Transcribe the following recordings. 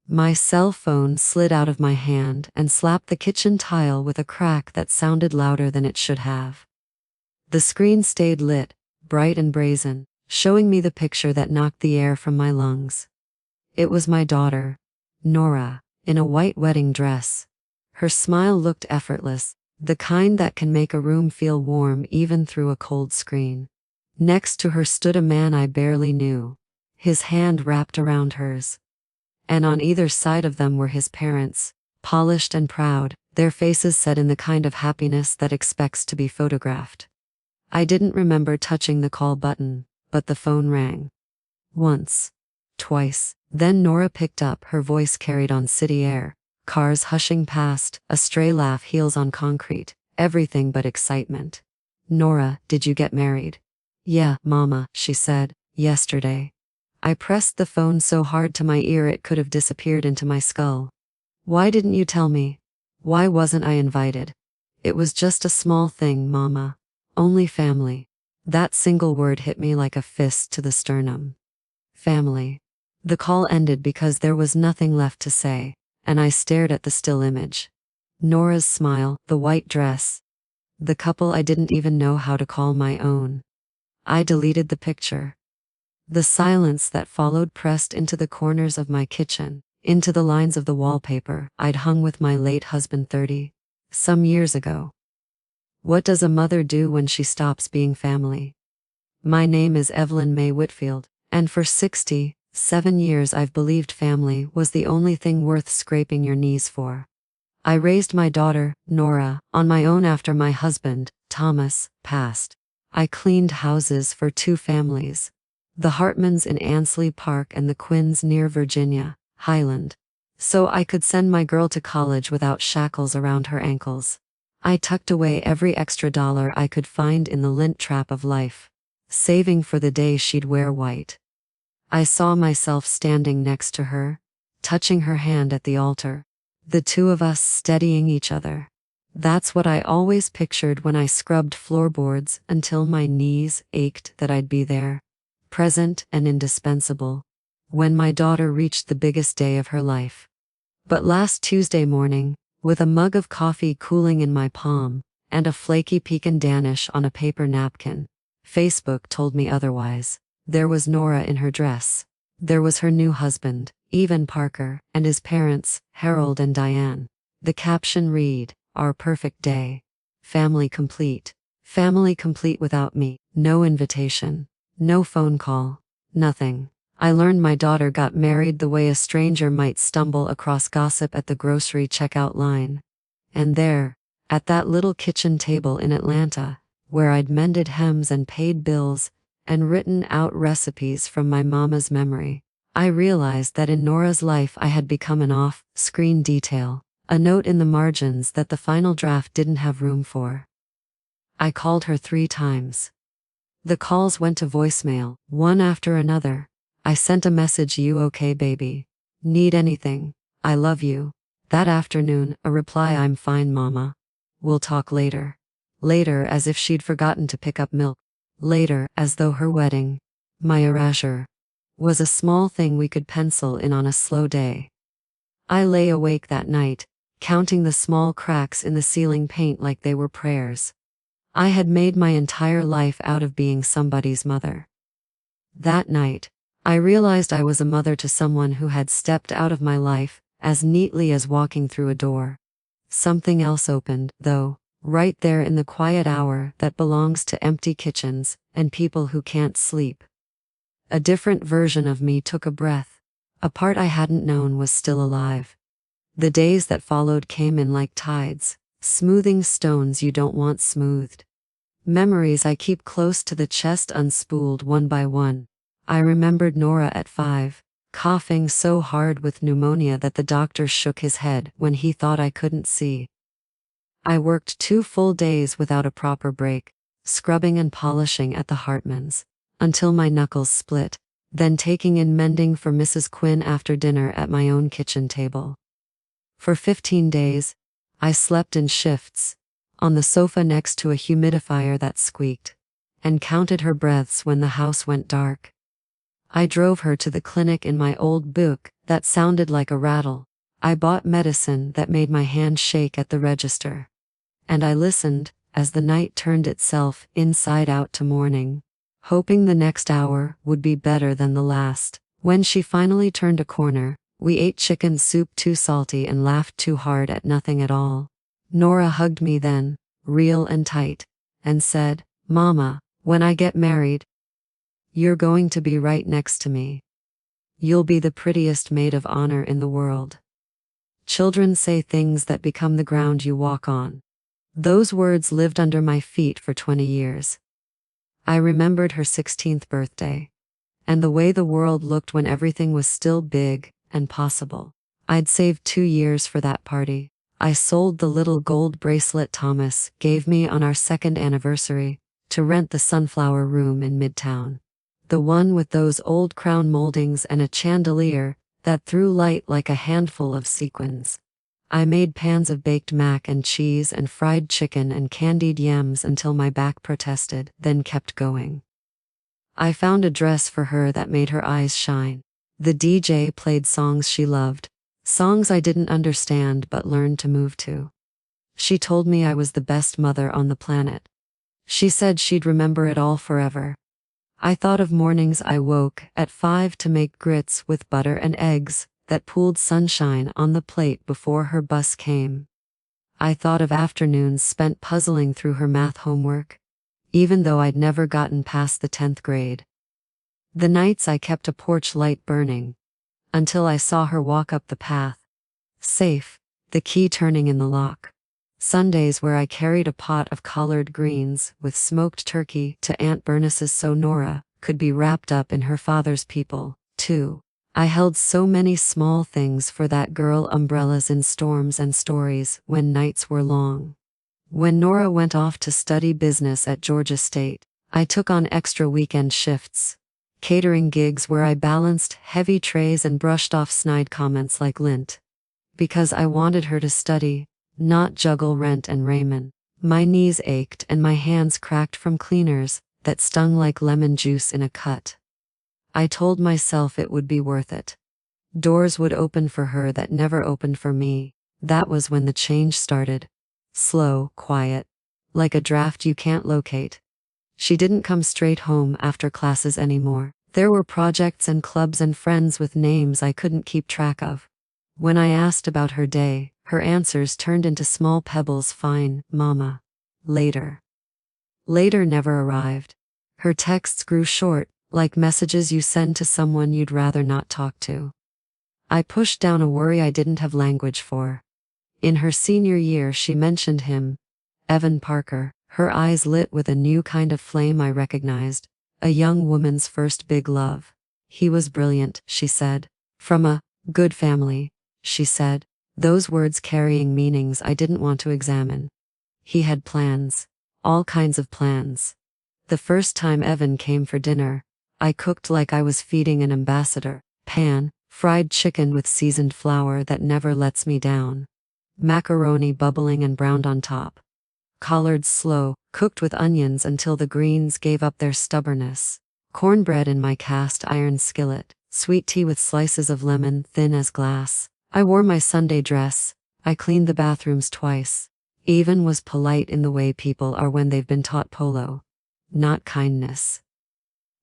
My cell phone slid out of my hand and slapped the kitchen tile with a crack that sounded louder than it should have. The screen stayed lit, bright and brazen, showing me the picture that knocked the air from my lungs. It was my daughter, Nora, in a white wedding dress. Her smile looked effortless, the kind that can make a room feel warm even through a cold screen. Next to her stood a man I barely knew, his hand wrapped around hers. And on either side of them were his parents, polished and proud, their faces set in the kind of happiness that expects to be photographed. I didn't remember touching the call button, but the phone rang. Once. Twice. Then Nora picked up, her voice carried on city air, cars hushing past, a stray laugh, heels on concrete, everything but excitement. Nora, did you get married? Yeah, Mama, she said, yesterday. I pressed the phone so hard to my ear it could have disappeared into my skull. Why didn't you tell me? Why wasn't I invited? It was just a small thing, Mama. Only family. That single word hit me like a fist to the sternum. Family. The call ended because there was nothing left to say, and I stared at the still image. Nora's smile, the white dress. The couple I didn't even know how to call my own. I deleted the picture. The silence that followed pressed into the corners of my kitchen, into the lines of the wallpaper I'd hung with my late husband some years ago. What does a mother do when she stops being family? My name is Evelyn May Whitfield, and for 67 years I've believed family was the only thing worth scraping your knees for. I raised my daughter, Nora, on my own after my husband, Thomas, passed. I cleaned houses for 2 families. The Hartmans in Ansley Park and the Quinns near Virginia, Highland. So I could send my girl to college without shackles around her ankles. I tucked away every extra dollar I could find in the lint trap of life, saving for the day she'd wear white. I saw myself standing next to her, touching her hand at the altar, the 2 of us steadying each other. That's what I always pictured when I scrubbed floorboards until my knees ached, that I'd be there, present and indispensable, when my daughter reached the biggest day of her life. But last Tuesday morning, with a mug of coffee cooling in my palm, and a flaky pecan Danish on a paper napkin, Facebook told me otherwise. There was Nora in her dress. There was her new husband, Evan Parker, and his parents, Harold and Diane. The caption read, "Our perfect day. Family complete. Family complete without me. No invitation. No phone call. Nothing." I learned my daughter got married the way a stranger might stumble across gossip at the grocery checkout line. And there, at that little kitchen table in Atlanta, where I'd mended hems and paid bills, and written out recipes from my mama's memory, I realized that in Nora's life I had become an off-screen detail, a note in the margins that the final draft didn't have room for. I called her 3 times. The calls went to voicemail, one after another. I sent a message, "You okay, baby? Need anything? I love you." That afternoon, a reply, "I'm fine, Mama. We'll talk later." Later, as if she'd forgotten to pick up milk. Later, as though her wedding, my erasure, was a small thing we could pencil in on a slow day. I lay awake that night, counting the small cracks in the ceiling paint like they were prayers. I had made my entire life out of being somebody's mother. That night, I realized I was a mother to someone who had stepped out of my life as neatly as walking through a door. Something else opened, though, right there in the quiet hour that belongs to empty kitchens and people who can't sleep. A different version of me took a breath. A part I hadn't known was still alive. The days that followed came in like tides, smoothing stones you don't want smoothed. Memories I keep close to the chest unspooled one by one. I remembered Nora at 5, coughing so hard with pneumonia that the doctor shook his head when he thought I couldn't see. I worked 2 full days without a proper break, scrubbing and polishing at the Hartmans, until my knuckles split, then taking in mending for Mrs. Quinn after dinner at my own kitchen table. For 15 days, I slept in shifts, on the sofa next to a humidifier that squeaked, and counted her breaths when the house went dark. I drove her to the clinic in my old book that sounded like a rattle. I bought medicine that made my hand shake at the register. And I listened as the night turned itself inside out to morning, hoping the next hour would be better than the last. When she finally turned a corner, we ate chicken soup too salty and laughed too hard at nothing at all. Nora hugged me then, real and tight, and said, "Mama, when I get married, you're going to be right next to me. You'll be the prettiest maid of honor in the world." Children say things that become the ground you walk on. Those words lived under my feet for 20 years. I remembered her 16th birthday, and the way the world looked when everything was still big and possible. I'd saved 2 years for that party. I sold the little gold bracelet Thomas gave me on our 2nd anniversary to rent the Sunflower Room in Midtown. The one with those old crown moldings and a chandelier that threw light like a handful of sequins. I made pans of baked mac and cheese and fried chicken and candied yams until my back protested, then kept going. I found a dress for her that made her eyes shine. The DJ played songs she loved, songs I didn't understand but learned to move to. She told me I was the best mother on the planet. She said she'd remember it all forever. I thought of mornings I woke at 5 to make grits with butter and eggs that pooled sunshine on the plate before her bus came. I thought of afternoons spent puzzling through her math homework, even though I'd never gotten past the 10th grade. The nights I kept a porch light burning, until I saw her walk up the path, safe, the key turning in the lock. Sundays where I carried a pot of collard greens with smoked turkey to Aunt Bernice's so Nora could be wrapped up in her father's people, too. I held so many small things for that girl, umbrellas in storms and stories when nights were long. When Nora went off to study business at Georgia State, I took on extra weekend shifts, catering gigs where I balanced heavy trays and brushed off snide comments like lint. Because I wanted her to study, not juggle rent and raiment. My knees ached and my hands cracked from cleaners that stung like lemon juice in a cut. I told myself it would be worth it. Doors would open for her that never opened for me. That was when the change started. Slow, quiet, like a draft you can't locate. She didn't come straight home after classes anymore. There were projects and clubs and friends with names I couldn't keep track of. When I asked about her day, her answers turned into small pebbles. Fine, Mama. Later. Later never arrived. Her texts grew short, like messages you send to someone you'd rather not talk to. I pushed down a worry I didn't have language for. In her senior year she mentioned him, Evan Parker, her eyes lit with a new kind of flame I recognized, a young woman's first big love. He was brilliant, she said. From a good family, she said, those words carrying meanings I didn't want to examine. He had plans, all kinds of plans. The first time Evan came for dinner, I cooked like I was feeding an ambassador. Pan, fried chicken with seasoned flour that never lets me down. Macaroni bubbling and browned on top. Collards slow, cooked with onions until the greens gave up their stubbornness. Cornbread in my cast iron skillet. Sweet tea with slices of lemon thin as glass. I wore my Sunday dress. I cleaned the bathrooms twice. Even was polite in the way people are when they've been taught polo. Not kindness.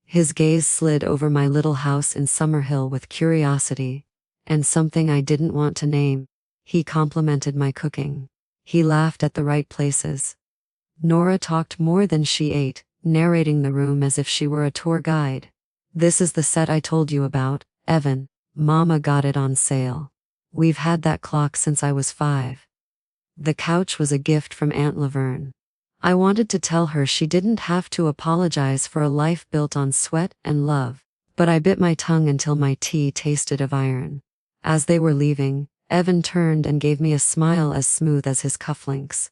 His gaze slid over my little house in Summerhill with curiosity, and something I didn't want to name. He complimented my cooking. He laughed at the right places. Nora talked more than she ate, narrating the room as if she were a tour guide. This is the set I told you about, Evan. Mama got it on sale. We've had that clock since I was 5. The couch was a gift from Aunt Laverne. I wanted to tell her she didn't have to apologize for a life built on sweat and love, but I bit my tongue until my tea tasted of iron. As they were leaving, Evan turned and gave me a smile as smooth as his cufflinks.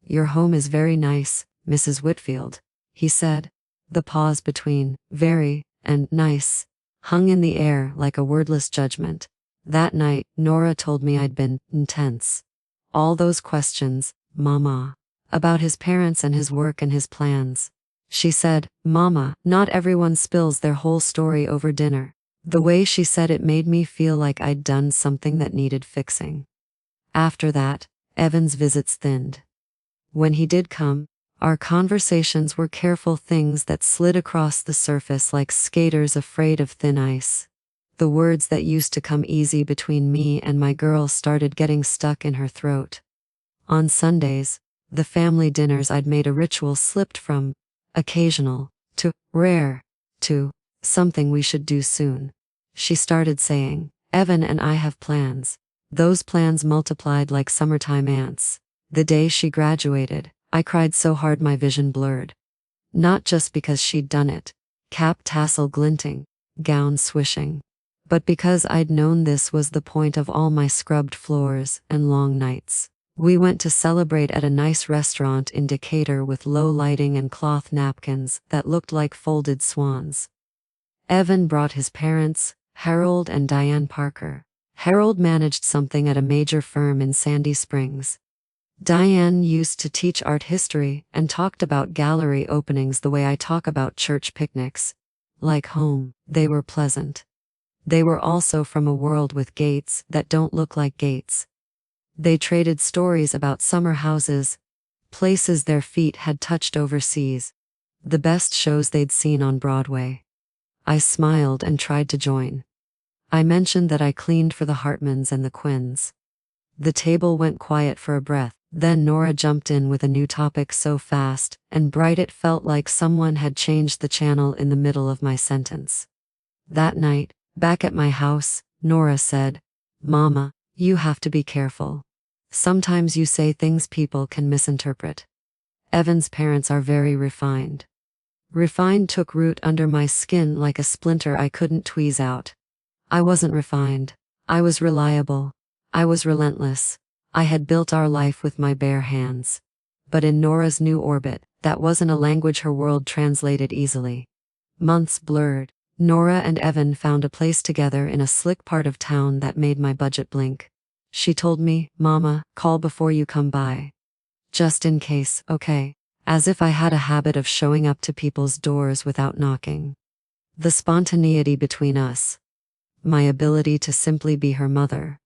Your home is very nice, Mrs. Whitfield, he said. The pause between very and nice hung in the air like a wordless judgment. That night, Nora told me I'd been intense. All those questions, Mama, about his parents and his work and his plans. She said, "Mama, not everyone spills their whole story over dinner." The way she said it made me feel like I'd done something that needed fixing. After that, Evan's visits thinned. When he did come, our conversations were careful things that slid across the surface like skaters afraid of thin ice. The words that used to come easy between me and my girl started getting stuck in her throat. On Sundays, the family dinners I'd made a ritual slipped from occasional to rare to something we should do soon. She started saying, "Evan and I have plans." Those plans multiplied like summertime ants. The day she graduated, I cried so hard my vision blurred. Not just because she'd done it, cap tassel glinting, gown swishing, but because I'd known this was the point of all my scrubbed floors and long nights. We went to celebrate at a nice restaurant in Decatur with low lighting and cloth napkins that looked like folded swans. Evan brought his parents, Harold and Diane Parker. Harold managed something at a major firm in Sandy Springs. Diane used to teach art history and talked about gallery openings the way I talk about church picnics. Like home, they were pleasant. They were also from a world with gates that don't look like gates. They traded stories about summer houses, places their feet had touched overseas, the best shows they'd seen on Broadway. I smiled and tried to join. I mentioned that I cleaned for the Hartmans and the Quinns. The table went quiet for a breath, then Nora jumped in with a new topic so fast and bright it felt like someone had changed the channel in the middle of my sentence. That night, back at my house, Nora said, "Mama, you have to be careful. Sometimes you say things people can misinterpret." Evan's parents are very refined. Refined took root under my skin like a splinter I couldn't tweeze out. I wasn't refined. I was reliable. I was relentless. I had built our life with my bare hands. But in Nora's new orbit, that wasn't a language her world translated easily. Months blurred. Nora and Evan found a place together in a slick part of town that made my budget blink. She told me, "Mama, call before you come by. Just in case, okay?" As if I had a habit of showing up to people's doors without knocking. The spontaneity between us, my ability to simply be her mother,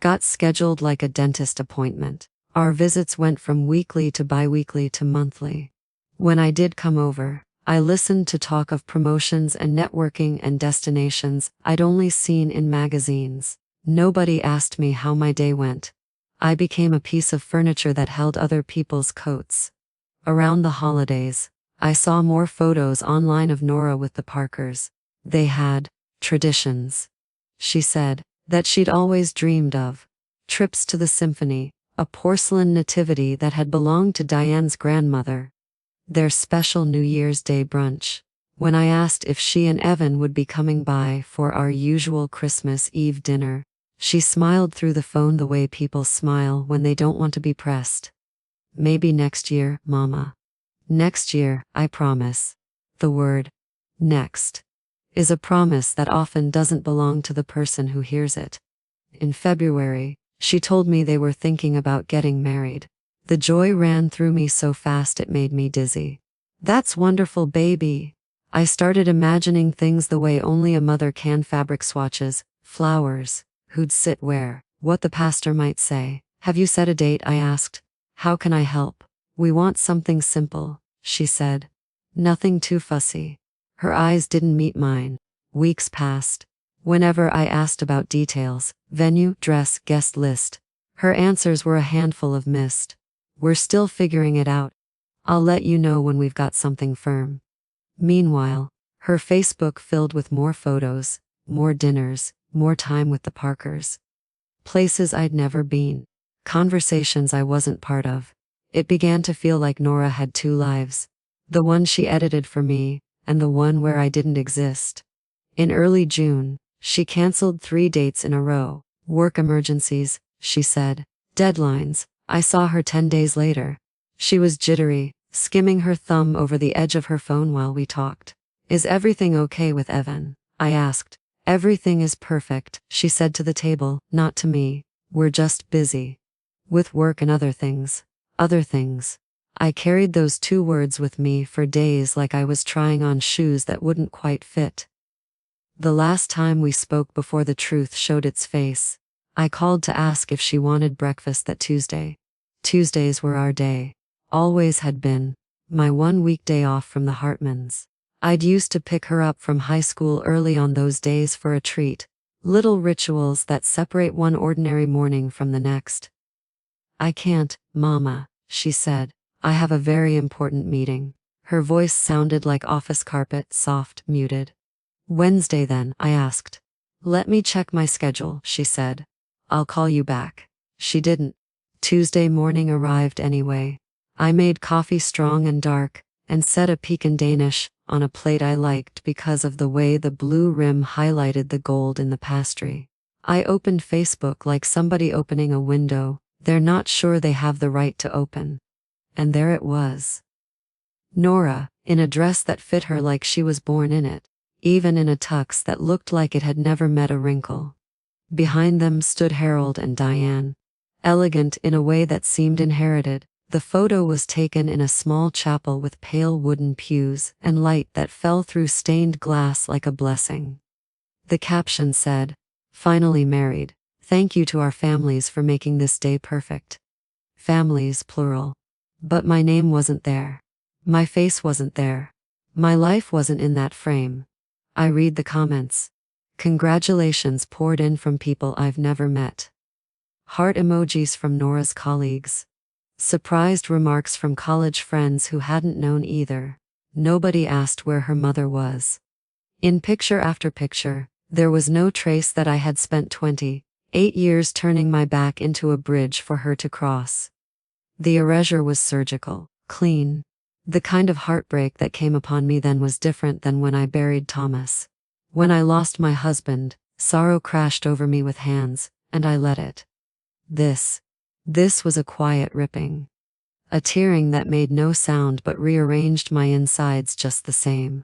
got scheduled like a dentist appointment. Our visits went from weekly to bi-weekly to monthly. When I did come over, I listened to talk of promotions and networking and destinations I'd only seen in magazines. Nobody asked me how my day went. I became a piece of furniture that held other people's coats. Around the holidays, I saw more photos online of Nora with the Parkers. They had traditions, she said, that she'd always dreamed of. Trips to the symphony, a porcelain nativity that had belonged to Diane's grandmother. Their special New Year's Day brunch. When I asked if she and Evan would be coming by for our usual Christmas Eve dinner, she smiled through the phone the way people smile when they don't want to be pressed. "Maybe next year, Mama." Next year, I promise. The word, next, is a promise that often doesn't belong to the person who hears it. In February, she told me they were thinking about getting married. The joy ran through me so fast it made me dizzy. "That's wonderful, baby." I started imagining things the way only a mother can: fabric swatches, flowers, who'd sit where, what the pastor might say. "Have you set a date?" I asked. "How can I help?" "We want something simple," she said. "Nothing too fussy." Her eyes didn't meet mine. Weeks passed. Whenever I asked about details, venue, dress, guest list, her answers were a handful of mist. "We're still figuring it out. I'll let you know when we've got something firm." Meanwhile, her Facebook filled with more photos, more dinners, more time with the Parkers. Places I'd never been. Conversations I wasn't part of. It began to feel like Nora had two lives. The one she edited for me, and the one where I didn't exist. In early June, she canceled 3 dates in a row. "Work emergencies," she said. "Deadlines." I saw her 10 days later. She was jittery, skimming her thumb over the edge of her phone while we talked. "Is everything okay with Evan?" I asked. "Everything is perfect," she said to the table, not to me. "We're just busy. With work and other things. Other things." I carried those 2 words with me for days like I was trying on shoes that wouldn't quite fit. The last time we spoke before the truth showed its face, I called to ask if she wanted breakfast that Tuesday. Tuesdays were our day. Always had been. My 1 weekday off from the Hartmans. I'd used to pick her up from high school early on those days for a treat. Little rituals that separate one ordinary morning from the next. I can't, Mama, she said. I have a very important meeting. Her voice sounded like office carpet, soft, muted. Wednesday then, I asked. Let me check my schedule, she said. I'll call you back. She didn't. Tuesday morning arrived anyway. I made coffee strong and dark, and set a pecan Danish on a plate I liked because of the way the blue rim highlighted the gold in the pastry. I opened Facebook like somebody opening a window they're not sure they have the right to open. And there it was. Nora, in a dress that fit her like she was born in it, even in a tux that looked like it had never met a wrinkle. Behind them stood Harold and Diane. Elegant in a way that seemed inherited, the photo was taken in a small chapel with pale wooden pews and light that fell through stained glass like a blessing. The caption said, "Finally married. Thank you to our families for making this day perfect." Families, plural. But my name wasn't there. My face wasn't there. My life wasn't in that frame. I read the comments. Congratulations poured in from people I've never met. Heart emojis from Nora's colleagues. Surprised remarks from college friends who hadn't known either. Nobody asked where her mother was. In picture after picture, there was no trace that I had spent 28 years turning my back into a bridge for her to cross. The erasure was surgical, clean. The kind of heartbreak that came upon me then was different than when I buried Thomas. When I lost my husband, sorrow crashed over me with hands, and I let it. This was a quiet ripping. A tearing that made no sound but rearranged my insides just the same.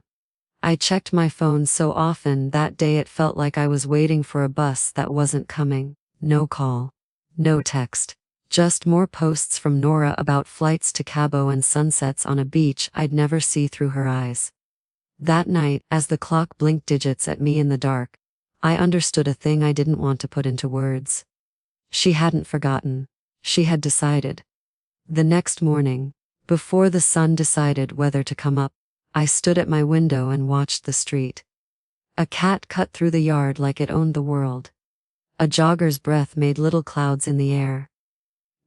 I checked my phone so often that day it felt like I was waiting for a bus that wasn't coming. No call. No text. Just more posts from Nora about flights to Cabo and sunsets on a beach I'd never see through her eyes. That night, as the clock blinked digits at me in the dark, I understood a thing I didn't want to put into words. She hadn't forgotten. She had decided. The next morning, before the sun decided whether to come up, I stood at my window and watched the street. A cat cut through the yard like it owned the world. A jogger's breath made little clouds in the air.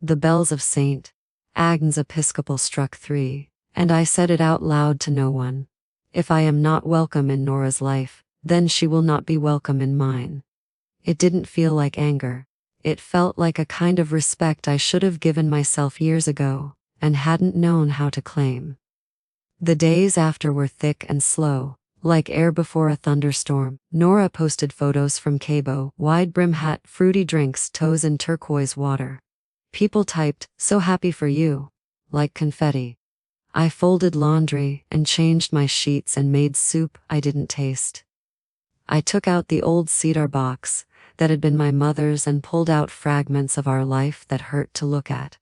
The bells of St. Agnes Episcopal struck 3, and I said it out loud to no one. If I am not welcome in Nora's life, then she will not be welcome in mine. It didn't feel like anger. It felt like a kind of respect I should have given myself years ago, and hadn't known how to claim. The days after were thick and slow, like air before a thunderstorm. Nora posted photos from Cabo, wide brim hat, fruity drinks, toes in turquoise water. People typed, "So happy for you," like confetti. I folded laundry and changed my sheets and made soup I didn't taste. I took out the old cedar box that had been my mother's and pulled out fragments of our life that hurt to look at.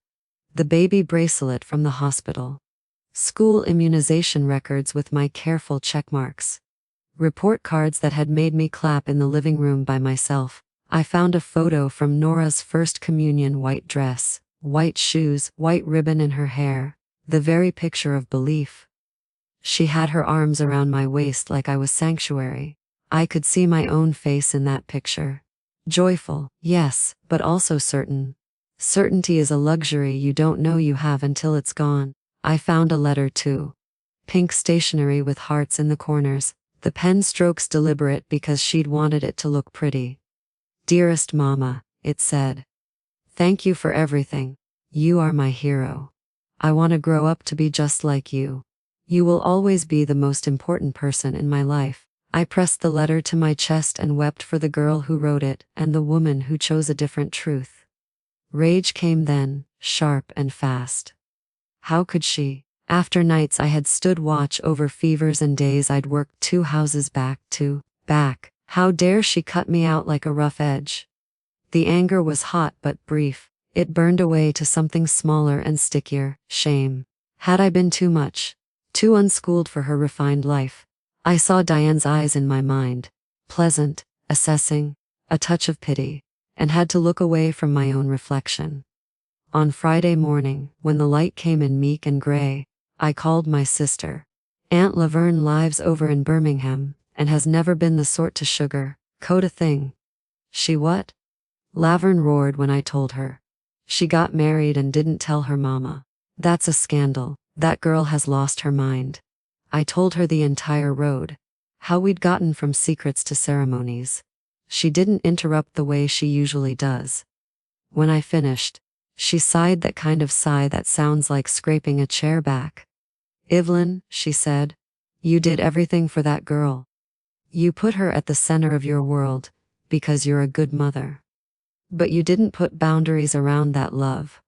The baby bracelet from the hospital. School immunization records with my careful checkmarks. Report cards that had made me clap in the living room by myself. I found a photo from Nora's first communion, white dress, white shoes, white ribbon in her hair, the very picture of belief. She had her arms around my waist like I was sanctuary. I could see my own face in that picture. Joyful, yes, but also certain. Certainty is a luxury you don't know you have until it's gone. I found a letter too. Pink stationery with hearts in the corners, the pen strokes deliberate because she'd wanted it to look pretty. "Dearest Mama," it said. "Thank you for everything. You are my hero. I want to grow up to be just like you. You will always be the most important person in my life." I pressed the letter to my chest and wept for the girl who wrote it and the woman who chose a different truth. Rage came then, sharp and fast. How could she? After nights I had stood watch over fevers and days I'd worked 2 houses back to back. How dare she cut me out like a rough edge? The anger was hot but brief. It burned away to something smaller and stickier, shame. Had I been too much? Too unschooled for her refined life? I saw Diane's eyes in my mind. Pleasant, assessing, a touch of pity, and had to look away from my own reflection. On Friday morning, when the light came in meek and gray, I called my sister. Aunt Laverne lives over in Birmingham, and has never been the sort to sugar-coat a thing. She what? Laverne roared when I told her. She got married and didn't tell her mama. That's a scandal. That girl has lost her mind. I told her the entire road. How we'd gotten from secrets to ceremonies. She didn't interrupt the way she usually does. When I finished, she sighed, that kind of sigh that sounds like scraping a chair back. Evelyn, she said, you did everything for that girl. You put her at the center of your world, because you're a good mother. But you didn't put boundaries around that love.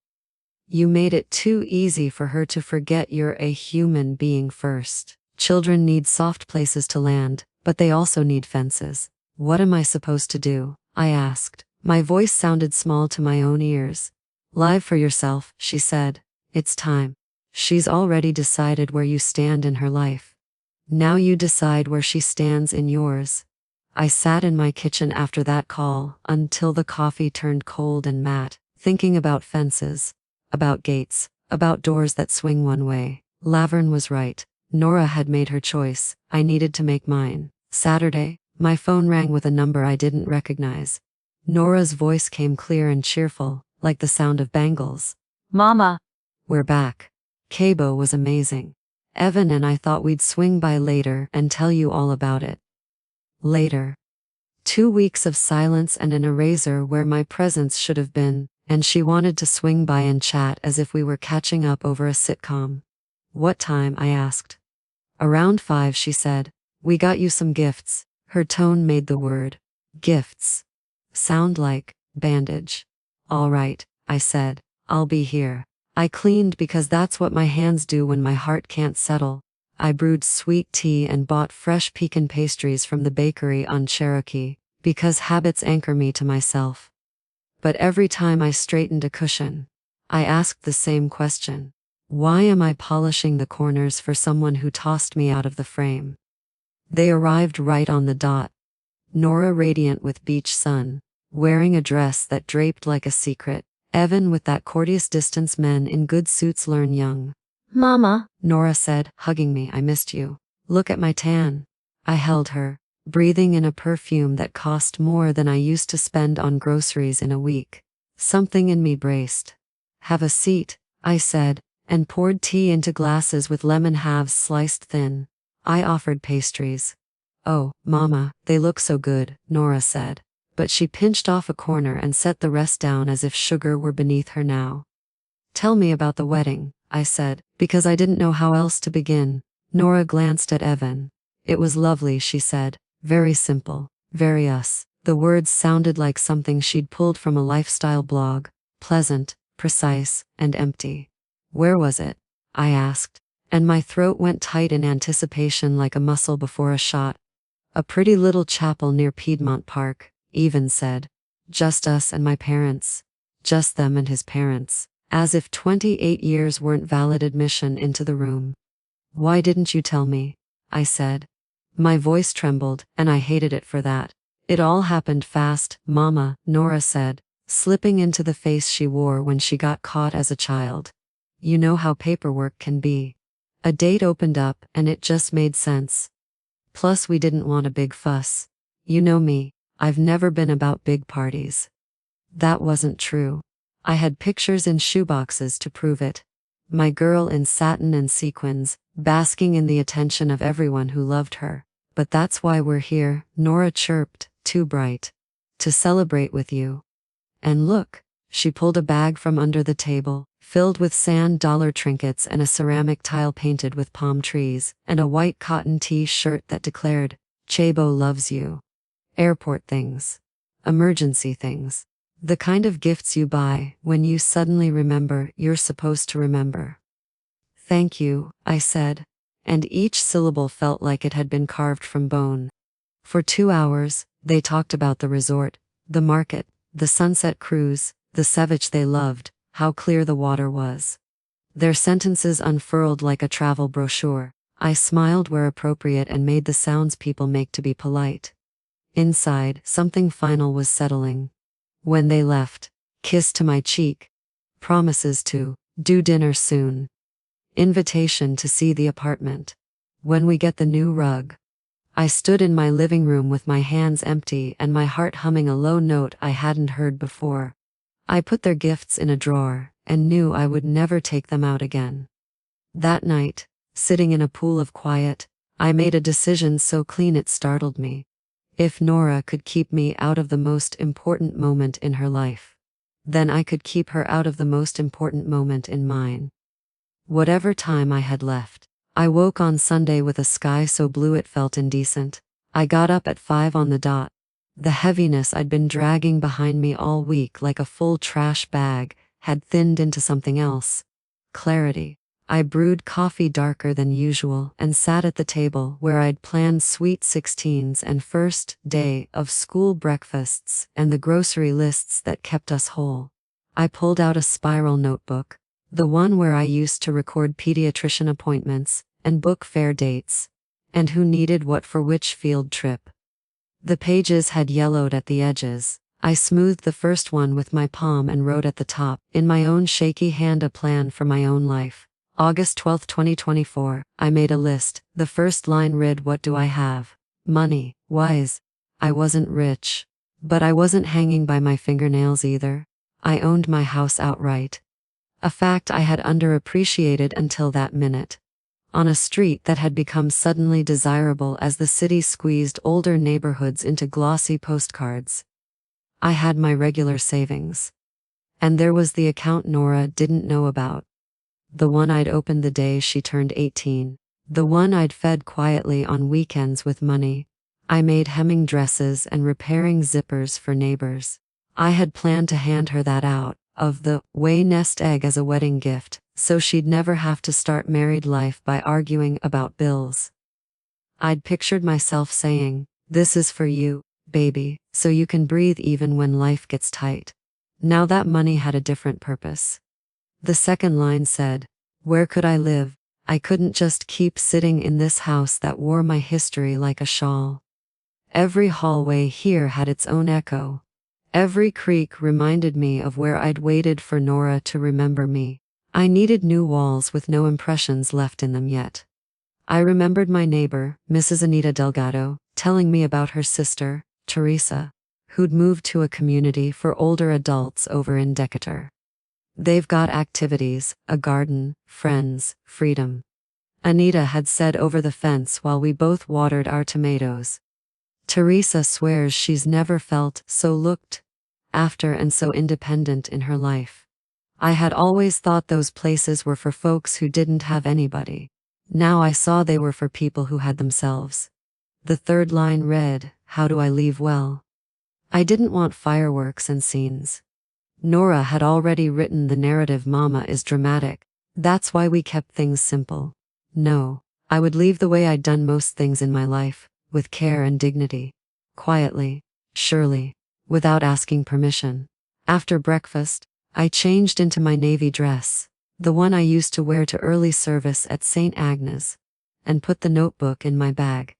You made it too easy for her to forget you're a human being first. Children need soft places to land, but they also need fences. What am I supposed to do? I asked. My voice sounded small to my own ears. Live for yourself, she said. It's time. She's already decided where you stand in her life. Now you decide where she stands in yours. I sat in my kitchen after that call until the coffee turned cold and matte, thinking about fences, about gates, about doors that swing one way. Laverne was right. Nora had made her choice. I needed to make mine. Saturday, my phone rang with a number I didn't recognize. Nora's voice came clear and cheerful, like the sound of bangles. Mama, we're back. Cabo was amazing. Evan and I thought we'd swing by later and tell you all about it. Later. 2 weeks of silence and an eraser where my presence should have been, and she wanted to swing by and chat as if we were catching up over a sitcom. What time? I asked. Around 5, she said. We got you some gifts. Her tone made the word gifts sound like bandage. All right, I said. I'll be here. I cleaned because that's what my hands do when my heart can't settle. I brewed sweet tea and bought fresh pecan pastries from the bakery on Cherokee, because habits anchor me to myself. But every time I straightened a cushion, I asked the same question. Why am I polishing the corners for someone who tossed me out of the frame? They arrived right on the dot. Nora radiant with beach sun, wearing a dress that draped like a secret. Evan with that courteous distance men in good suits learn young. Mama, Nora said, hugging me, I missed you. Look at my tan. I held her, breathing in a perfume that cost more than I used to spend on groceries in a week. Something in me braced. Have a seat, I said, and poured tea into glasses with lemon halves sliced thin. I offered pastries. Oh, Mama, they look so good, Nora said. But she pinched off a corner and set the rest down as if sugar were beneath her now. Tell me about the wedding, I said, because I didn't know how else to begin. Nora glanced at Evan. It was lovely, she said. Very simple, very us. The words sounded like something she'd pulled from a lifestyle blog. Pleasant, precise, and empty. Where was it? I asked, and my throat went tight in anticipation like a muscle before a shot. A pretty little chapel near Piedmont Park, Even said. Just us and my parents. Just them and his parents. As if 28 years weren't valid admission into the room. Why didn't you tell me? I said. My voice trembled, and I hated it for that. It all happened fast, Mama, Nora said, slipping into the face she wore when she got caught as a child. You know how paperwork can be. A date opened up, and it just made sense. Plus we didn't want a big fuss. You know me, I've never been about big parties. That wasn't true. I had pictures in shoeboxes to prove it. My girl in satin and sequins, basking in the attention of everyone who loved her. But that's why we're here, Nora chirped, too bright. To celebrate with you. And look, she pulled a bag from under the table, filled with sand dollar trinkets and a ceramic tile painted with palm trees, and a white cotton t-shirt that declared, Chabo loves you. Airport things. Emergency things. The kind of gifts you buy when you suddenly remember you're supposed to remember. Thank you, I said, and each syllable felt like it had been carved from bone. For 2 hours, they talked about the resort, the market, the sunset cruise, the ceviche they loved, how clear the water was. Their sentences unfurled like a travel brochure. I smiled where appropriate and made the sounds people make to be polite. Inside, something final was settling. When they left, kiss to my cheek, promises to do dinner soon, invitation to see the apartment. When we get the new rug. I stood in my living room with my hands empty and my heart humming a low note I hadn't heard before. I put their gifts in a drawer and knew I would never take them out again. That night, sitting in a pool of quiet, I made a decision so clean it startled me. If Nora could keep me out of the most important moment in her life, then I could keep her out of the most important moment in mine. Whatever time I had left, I woke on Sunday with a sky so blue it felt indecent. I got up at 5 on the dot. The heaviness I'd been dragging behind me all week like a full trash bag had thinned into something else. Clarity. I brewed coffee darker than usual and sat at the table where I'd planned sweet 16s and first day of school breakfasts and the grocery lists that kept us whole. I pulled out a spiral notebook, the one where I used to record pediatrician appointments and book fair dates, and who needed what for which field trip. The pages had yellowed at the edges. I smoothed the first one with my palm and wrote at the top, in my own shaky hand, a plan for my own life. August 12, 2024, I made a list. The first line read, "What do I have? Money, wise." I wasn't rich, but I wasn't hanging by my fingernails either. I owned my house outright. A fact I had underappreciated until that minute. On a street that had become suddenly desirable as the city squeezed older neighborhoods into glossy postcards. I had my regular savings. And there was the account Nora didn't know about. The one I'd opened the day she turned 18. The one I'd fed quietly on weekends with money. I made hemming dresses and repairing zippers for neighbors. I had planned to hand her that out of the way nest egg as a wedding gift, so she'd never have to start married life by arguing about bills. I'd pictured myself saying, "This is for you, baby, so you can breathe even when life gets tight." Now that money had a different purpose. The second line said, "Where could I live? I couldn't just keep sitting in this house that wore my history like a shawl." Every hallway here had its own echo. Every creak reminded me of where I'd waited for Nora to remember me. I needed new walls with no impressions left in them yet. I remembered my neighbor, Mrs. Anita Delgado, telling me about her sister, Teresa, who'd moved to a community for older adults over in Decatur. "They've got activities, a garden, friends, freedom," Anita had said over the fence while we both watered our tomatoes. "Teresa swears she's never felt so looked after and so independent in her life." I had always thought those places were for folks who didn't have anybody. Now I saw they were for people who had themselves. The third line read, "How do I leave well?" I didn't want fireworks and scenes. Nora had already written the narrative. Mama is dramatic. That's why we kept things simple. No, I would leave the way I'd done most things in my life, with care and dignity. Quietly, surely, without asking permission. After breakfast, I changed into my navy dress, the one I used to wear to early service at St. Agnes, and put the notebook in my bag.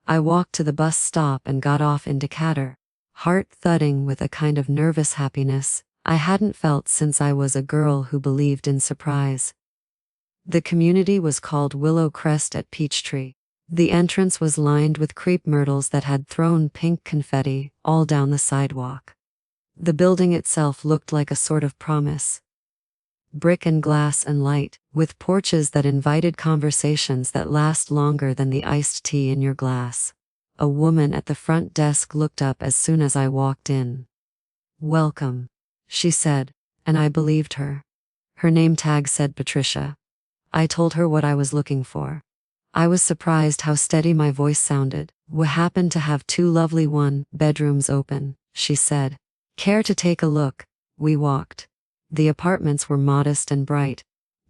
I walked to the bus stop and got off in Decatur, heart thudding with a kind of nervous happiness I hadn't felt since I was a girl who believed in surprise. The community was called Willow Crest at Peachtree. The entrance was lined with crepe myrtles that had thrown pink confetti all down the sidewalk. The building itself looked like a sort of promise. Brick and glass and light, with porches that invited conversations that last longer than the iced tea in your glass. A woman at the front desk looked up as soon as I walked in. "Welcome," she said, and I believed her. Her name tag said Patricia. I told her what I was looking for. I was surprised how steady my voice sounded. "We happen to have 2 lovely bedrooms open," she said. "Care to take a look?" We walked. The apartments were modest and bright.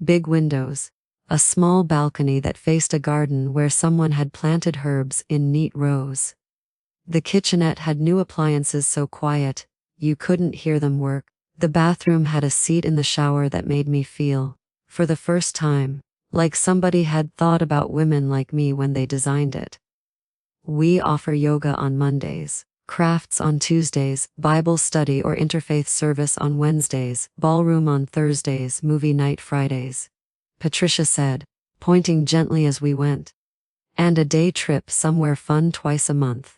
Big windows, a small balcony that faced a garden where someone had planted herbs in neat rows. The kitchenette had new appliances so quiet, you couldn't hear them work. The bathroom had a seat in the shower that made me feel for the first time, like somebody had thought about women like me when they designed it. We offer yoga on Mondays, crafts on Tuesdays, Bible study or interfaith service on Wednesdays, ballroom on Thursdays, movie night Fridays, Patricia said, pointing gently as we went. And a day trip somewhere fun twice a month.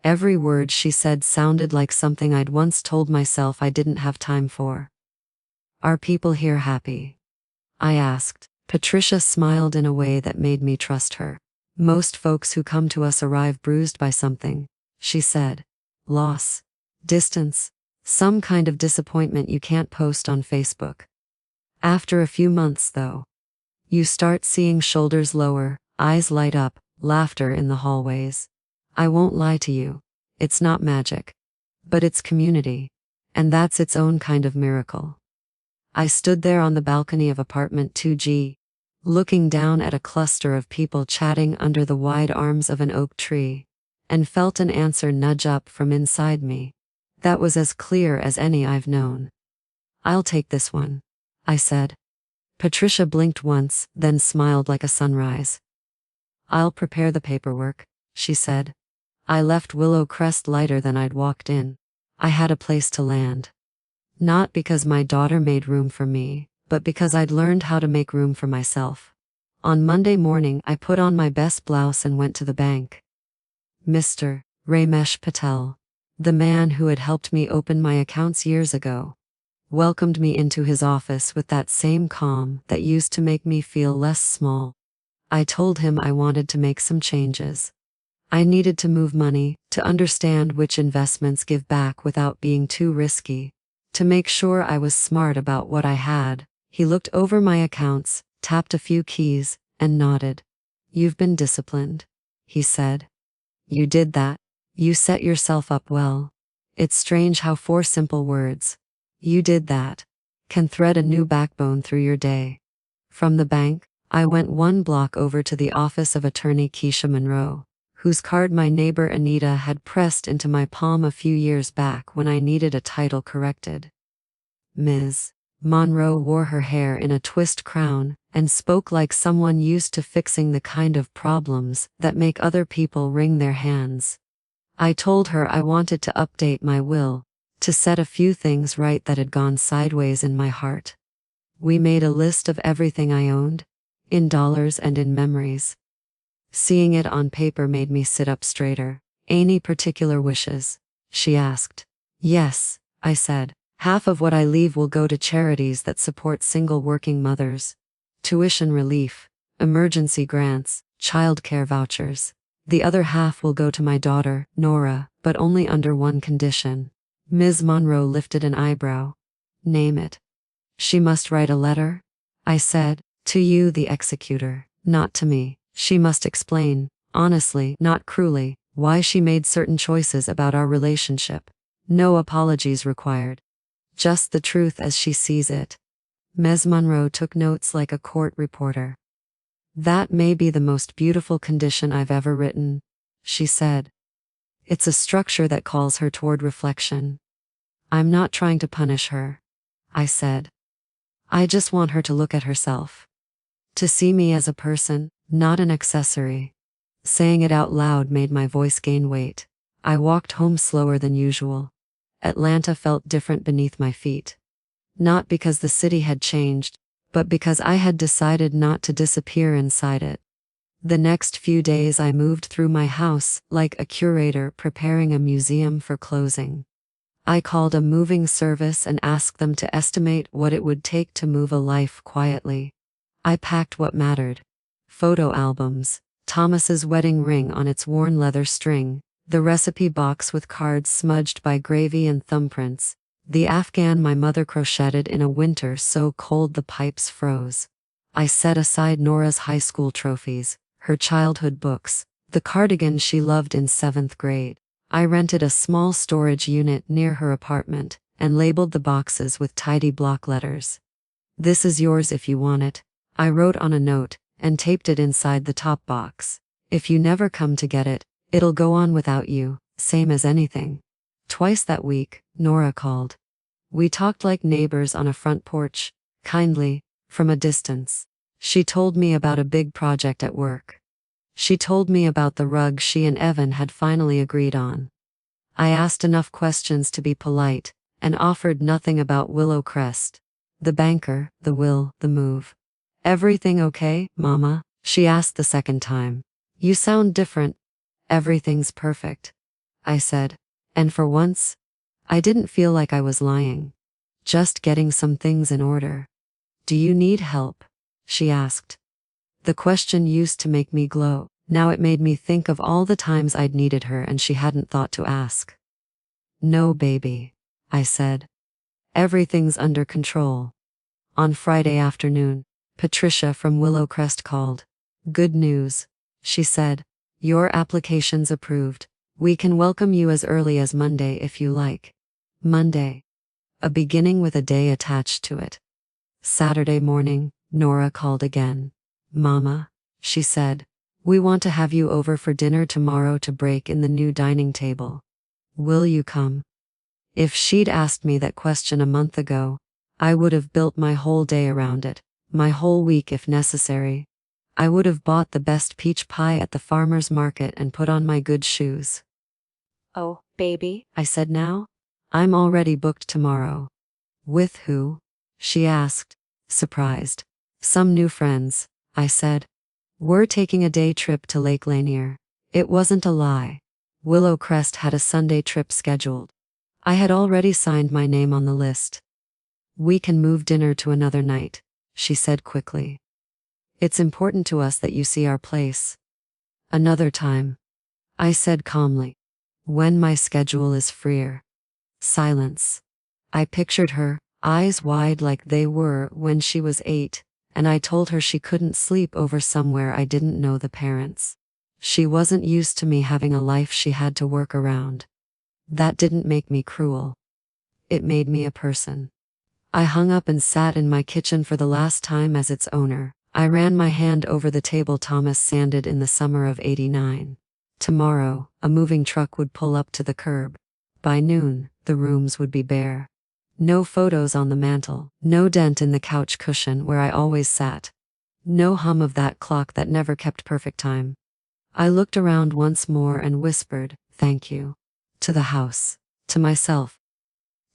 Every word she said sounded like something I'd once told myself I didn't have time for. Are people here happy? I asked. Patricia smiled in a way that made me trust her. Most folks who come to us arrive bruised by something, she said. Loss, distance, some kind of disappointment you can't post on Facebook. After a few months, though, you start seeing shoulders lower, eyes light up, laughter in the hallways. I won't lie to you, it's not magic. But it's community, and that's its own kind of miracle. I stood there on the balcony of apartment 2G, looking down at a cluster of people chatting under the wide arms of an oak tree, and felt an answer nudge up from inside me. That was as clear as any I've known. I'll take this one, I said. Patricia blinked once, then smiled like a sunrise. I'll prepare the paperwork, she said. I left Willow Crest lighter than I'd walked in. I had a place to land. Not because my daughter made room for me, but because I'd learned how to make room for myself. On Monday morning, I put on my best blouse and went to the bank. Mr. Ramesh Patel, the man who had helped me open my accounts years ago, welcomed me into his office with that same calm that used to make me feel less small. I told him I wanted to make some changes. I needed to move money, to understand which investments give back without being too risky, to make sure I was smart about what I had. He looked over my accounts, tapped a few keys, and nodded. You've been disciplined, he said. You did that. You set yourself up well. It's strange how 4 simple words, you did that, can thread a new backbone through your day. From the bank, I went 1 block over to the office of attorney Keisha Monroe, whose card my neighbor Anita had pressed into my palm a few years back when I needed a title corrected. Ms. Monroe wore her hair in a twist crown and spoke like someone used to fixing the kind of problems that make other people wring their hands. I told her I wanted to update my will, to set a few things right that had gone sideways in my heart. We made a list of everything I owned, in dollars and in memories. Seeing it on paper made me sit up straighter. Any particular wishes? She asked. Yes, I said. Half of what I leave will go to charities that support single working mothers. Tuition relief, emergency grants, childcare vouchers. The other half will go to my daughter, Nora, but only under one condition. Ms. Monroe lifted an eyebrow. Name it. She must write a letter? I said. To you, the executor, not to me. She must explain, honestly, not cruelly, why she made certain choices about our relationship. No apologies required. Just the truth as she sees it. Ms. Monroe took notes like a court reporter. That may be the most beautiful condition I've ever written, she said. It's a structure that calls her toward reflection. I'm not trying to punish her, I said. I just want her to look at herself. To see me as a person, not an accessory. Saying it out loud made my voice gain weight. I walked home slower than usual. Atlanta felt different beneath my feet. Not because the city had changed, but because I had decided not to disappear inside it. The next few days I moved through my house like a curator preparing a museum for closing. I called a moving service and asked them to estimate what it would take to move a life quietly. I packed what mattered. Photo albums, Thomas's wedding ring on its worn leather string, the recipe box with cards smudged by gravy and thumbprints, the Afghan my mother crocheted in a winter so cold the pipes froze. I set aside Nora's high school trophies, her childhood books, the cardigan she loved in 7th grade. I rented a small storage unit near her apartment and labeled the boxes with tidy block letters. This is yours if you want it, I wrote on a note and taped it inside the top box. If you never come to get it, it'll go on without you, same as anything. Twice that week, Nora called. We talked like neighbors on a front porch, kindly, from a distance. She told me about a big project at work. She told me about the rug she and Evan had finally agreed on. I asked enough questions to be polite, and offered nothing about Willow Crest. The banker, the will, the move. "Everything okay, Mama?" she asked the second time. "You sound different." "Everything's perfect," I said. And for once, I didn't feel like I was lying. Just getting some things in order. "Do you need help?" she asked. The question used to make me glow. Now it made me think of all the times I'd needed her and she hadn't thought to ask. "No, baby," I said. "Everything's under control." On Friday afternoon, Patricia from Willow Crest called. "Good news," she said. "Your application's approved. We can welcome you as early as Monday if you like." Monday. A beginning with a day attached to it. Saturday morning, Nora called again. "Mama," she said, "we want to have you over for dinner tomorrow to break in the new dining table. Will you come?" If she'd asked me that question a month ago, I would have built my whole day around it, my whole week if necessary. I would have bought the best peach pie at the farmer's market and put on my good shoes. "Oh, baby," I said now. "I'm already booked tomorrow." "With who?" she asked, surprised. "Some new friends," I said. "We're taking a day trip to Lake Lanier." It wasn't a lie. Willow Crest had a Sunday trip scheduled. I had already signed my name on the list. "We can move dinner to another night," she said quickly. "It's important to us that you see our place." "Another time," I said calmly. "When my schedule is freer." Silence. I pictured her, eyes wide like they were when she was 8, and I told her she couldn't sleep over somewhere I didn't know the parents. She wasn't used to me having a life she had to work around. That didn't make me cruel. It made me a person. I hung up and sat in my kitchen for the last time as its owner. I ran my hand over the table Thomas sanded in the summer of '89. Tomorrow, a moving truck would pull up to the curb. By noon, the rooms would be bare. No photos on the mantel, no dent in the couch cushion where I always sat. No hum of that clock that never kept perfect time. I looked around once more and whispered, "Thank you." To the house. To myself.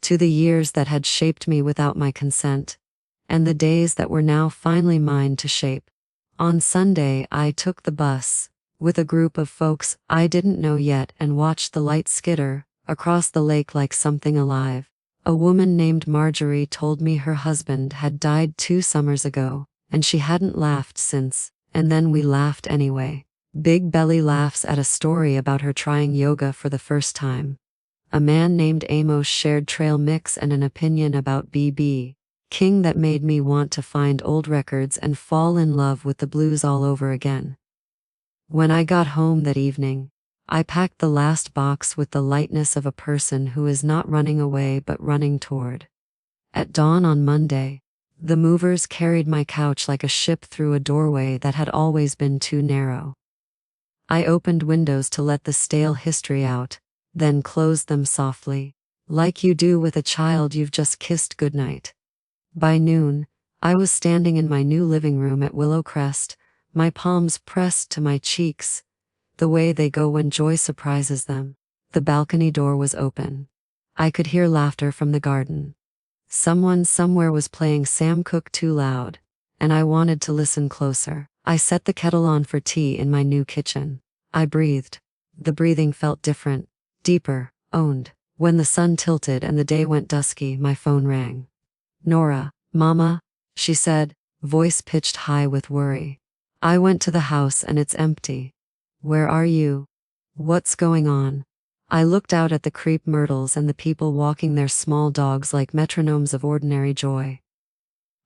To the years that had shaped me without my consent. And the days that were now finally mine to shape. On Sunday, I took the bus, with a group of folks I didn't know yet, and watched the lights skitter across the lake like something alive. A woman named Marjorie told me her husband had died 2 summers ago, and she hadn't laughed since, and then we laughed anyway. Big belly laughs at a story about her trying yoga for the first time. A man named Amos shared trail mix and an opinion about B.B. King that made me want to find old records and fall in love with the blues all over again. When I got home that evening, I packed the last box with the lightness of a person who is not running away but running toward. At dawn on Monday, the movers carried my couch like a ship through a doorway that had always been too narrow. I opened windows to let the stale history out, then closed them softly, like you do with a child you've just kissed goodnight. By noon, I was standing in my new living room at Willow Crest, my palms pressed to my cheeks, the way they go when joy surprises them. The balcony door was open. I could hear laughter from the garden. Someone somewhere was playing Sam Cooke too loud, and I wanted to listen closer. I set the kettle on for tea in my new kitchen. I breathed. The breathing felt different, deeper, owned. When the sun tilted and the day went dusky, my phone rang. "Nora, Mama," she said, voice pitched high with worry. "I went to the house and it's empty." "Where are you? What's going on?" I looked out at the crepe myrtles and the people walking their small dogs like metronomes of ordinary joy.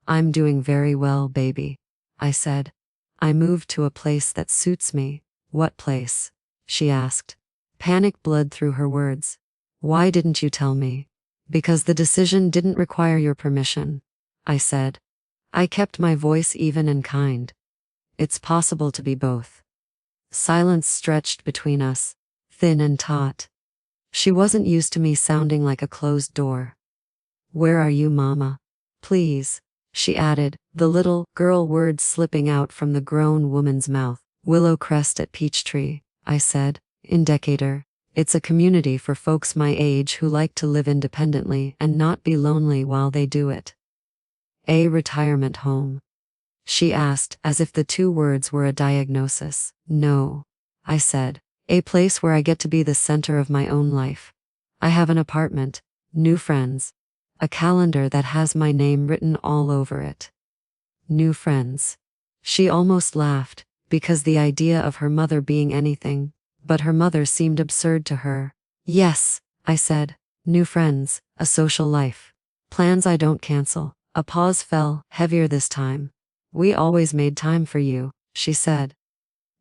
"I'm doing very well, baby," I said. "I moved to a place that suits me." "What place?" she asked. Panic bled through her words. "Why didn't you tell me?" "Because the decision didn't require your permission," I said. I kept my voice even and kind. "It's possible to be both." Silence stretched between us, thin and taut. She wasn't used to me sounding like a closed door. "Where are you, Mama? Please," she added, the little girl words slipping out from the grown woman's mouth. Willow Crest at Peachtree, I said, in Decatur. It's a community for folks my age who like to live independently and not be lonely while they do it. A retirement home? She asked, as if the two words were a diagnosis. No, I said. A place where I get to be the center of my own life. I have an apartment, new friends, a calendar that has my name written all over it. New friends. She almost laughed, because the idea of her mother being anything but her mother seemed absurd to her. Yes, I said. New friends, a social life. Plans I don't cancel. A pause fell, heavier this time. We always made time for you, she said.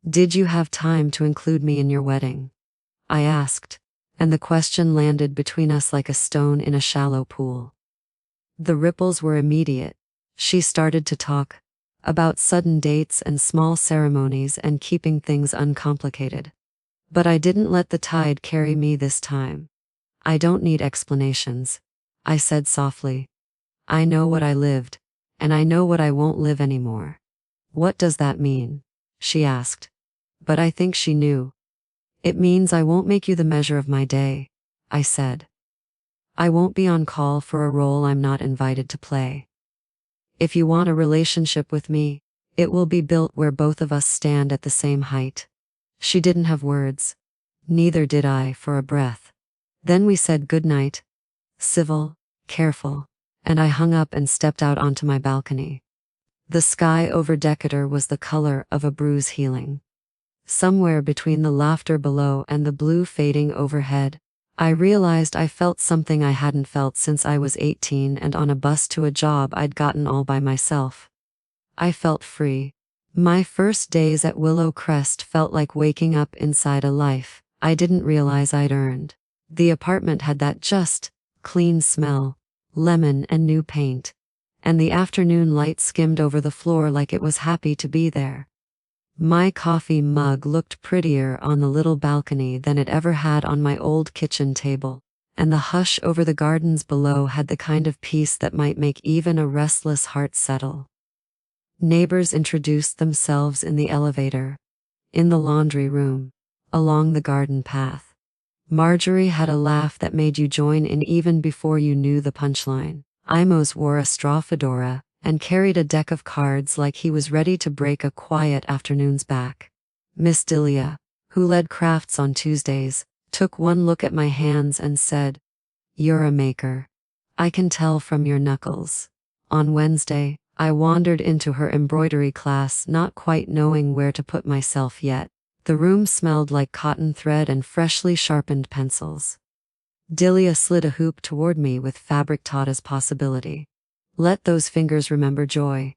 Did you have time to include me in your wedding? I asked, and the question landed between us like a stone in a shallow pool. The ripples were immediate. She started to talk about sudden dates and small ceremonies and keeping things uncomplicated. But I didn't let the tide carry me this time. I don't need explanations, I said softly. I know what I lived, and I know what I won't live anymore. What does that mean? She asked. But I think she knew. It means I won't make you the measure of my day, I said. I won't be on call for a role I'm not invited to play. If you want a relationship with me, it will be built where both of us stand at the same height. She didn't have words. Neither did I for a breath. Then we said goodnight. Civil, careful, and I hung up and stepped out onto my balcony. The sky over Decatur was the color of a bruise healing. Somewhere between the laughter below and the blue fading overhead, I realized I felt something I hadn't felt since I was 18 and on a bus to a job I'd gotten all by myself. I felt free. My first days at Willow Crest felt like waking up inside a life I didn't realize I'd earned. The apartment had that just, clean smell, lemon and new paint, and the afternoon light skimmed over the floor like it was happy to be there. My coffee mug looked prettier on the little balcony than it ever had on my old kitchen table, and the hush over the gardens below had the kind of peace that might make even a restless heart settle. Neighbors introduced themselves in the elevator, in the laundry room, along the garden path. Marjorie had a laugh that made you join in even before you knew the punchline. Imos wore a straw fedora and carried a deck of cards like he was ready to break a quiet afternoon's back. Miss Delia, who led crafts on Tuesdays, took one look at my hands and said, "You're a maker. I can tell from your knuckles." On Wednesday, I wandered into her embroidery class not quite knowing where to put myself yet. The room smelled like cotton thread and freshly sharpened pencils. Delia slid a hoop toward me with fabric taut as possibility. "Let those fingers remember joy,"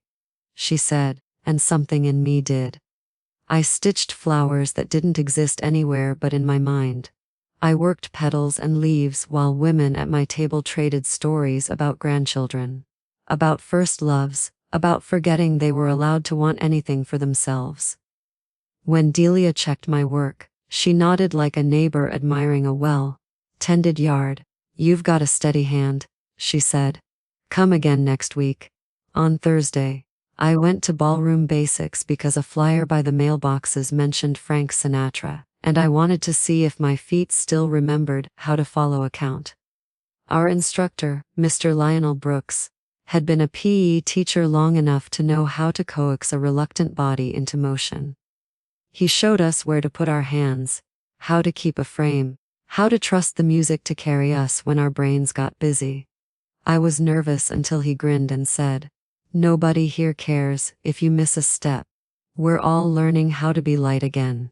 she said, and something in me did. I stitched flowers that didn't exist anywhere but in my mind. I worked petals and leaves while women at my table traded stories about grandchildren, about first loves, about forgetting they were allowed to want anything for themselves. When Delia checked my work, she nodded like a neighbor admiring a well-tended yard. "You've got a steady hand," she said. "Come again next week." On Thursday, I went to Ballroom Basics because a flyer by the mailboxes mentioned Frank Sinatra, and I wanted to see if my feet still remembered how to follow a count. Our instructor, Mr. Lionel Brooks, had been a PE teacher long enough to know how to coax a reluctant body into motion. He showed us where to put our hands, how to keep a frame, how to trust the music to carry us when our brains got busy. I was nervous until he grinned and said, "Nobody here cares if you miss a step. We're all learning how to be light again."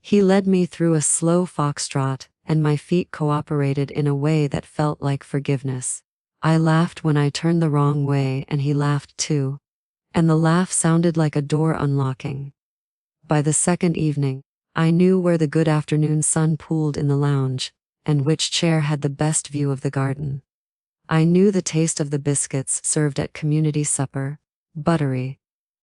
He led me through a slow foxtrot, and my feet cooperated in a way that felt like forgiveness. I laughed when I turned the wrong way and he laughed too, and the laugh sounded like a door unlocking. By the second evening, I knew where the good afternoon sun pooled in the lounge, and which chair had the best view of the garden. I knew the taste of the biscuits served at community supper, buttery,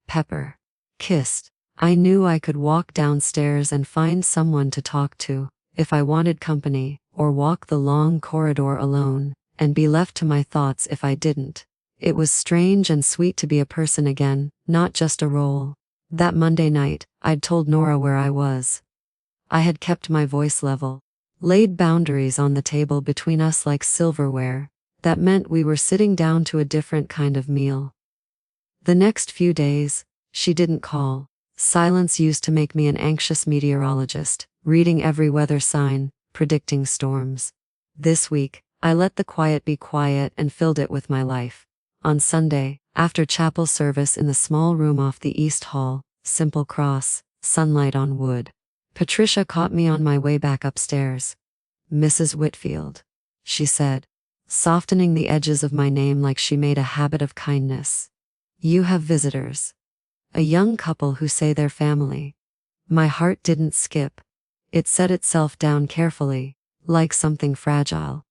pepper, kissed. I knew I could walk downstairs and find someone to talk to, if I wanted company, or walk the long corridor alone, and be left to my thoughts if I didn't. It was strange and sweet to be a person again, not just a role. That Monday night, I'd told Nora where I was. I had kept my voice level, laid boundaries on the table between us like silverware. That meant we were sitting down to a different kind of meal. The next few days, she didn't call. Silence used to make me an anxious meteorologist, reading every weather sign, predicting storms. This week, I let the quiet be quiet and filled it with my life. On Sunday, after chapel service in the small room off the East Hall, simple cross, sunlight on wood, Patricia caught me on my way back upstairs. "Mrs. Whitfield," she said, softening the edges of my name like she made a habit of kindness. "You have visitors. A young couple who say they're family." My heart didn't skip. It set itself down carefully, like something fragile.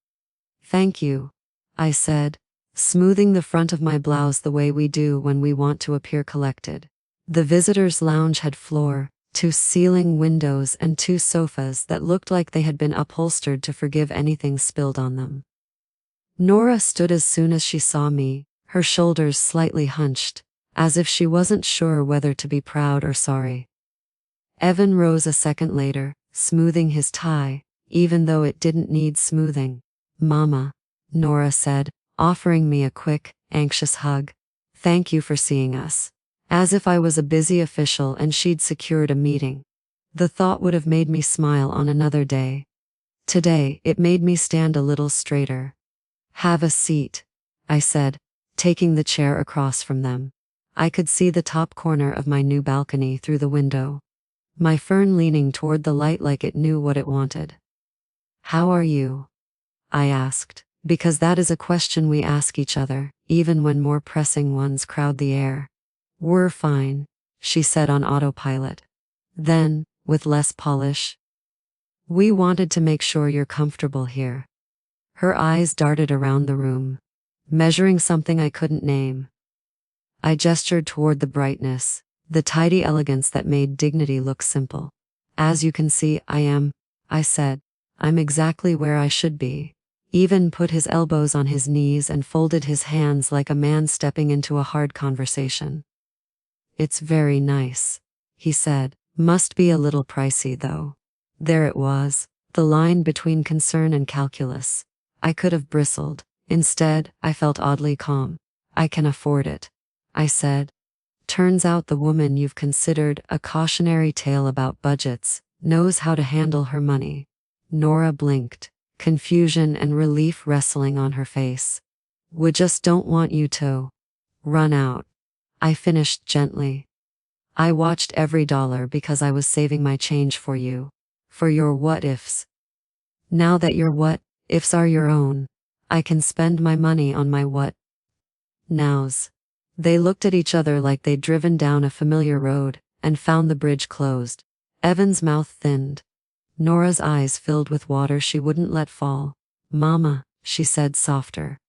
"Thank you," I said, smoothing the front of my blouse the way we do when we want to appear collected. The visitors' lounge had floor, 2 ceiling windows and 2 sofas that looked like they had been upholstered to forgive anything spilled on them. Nora stood as soon as she saw me, her shoulders slightly hunched, as if she wasn't sure whether to be proud or sorry. Evan rose a second later, smoothing his tie, even though it didn't need smoothing. "Mama," Nora said, offering me a quick, anxious hug. "Thank you for seeing us." As if I was a busy official and she'd secured a meeting. The thought would have made me smile on another day. Today, it made me stand a little straighter. "Have a seat," I said, taking the chair across from them. I could see the top corner of my new balcony through the window, my fern leaning toward the light like it knew what it wanted. "How are you?" I asked, because that is a question we ask each other, even when more pressing ones crowd the air. "We're fine," she said on autopilot. Then, with less polish, "We wanted to make sure you're comfortable here." Her eyes darted around the room, measuring something I couldn't name. I gestured toward the brightness, the tidy elegance that made dignity look simple. "As you can see, I said. "I'm exactly where I should be." Even put his elbows on his knees and folded his hands like a man stepping into a hard conversation. "It's very nice," he said. "Must be a little pricey though." There it was, the line between concern and calculus. I could have bristled. Instead, I felt oddly calm. "I can afford it," I said. Turns out the woman you've considered a cautionary tale about budgets knows how to handle her money. Nora blinked, confusion and relief wrestling on her face. "We just don't want you to run out," I finished gently. "I watched every dollar because I was saving my change for you. For your what-ifs. Now that your what-ifs are your own, I can spend my money on my what-nows." They looked at each other like they'd driven down a familiar road and found the bridge closed. Evan's mouth thinned. Nora's eyes filled with water she wouldn't let fall. "Mama," she said softer.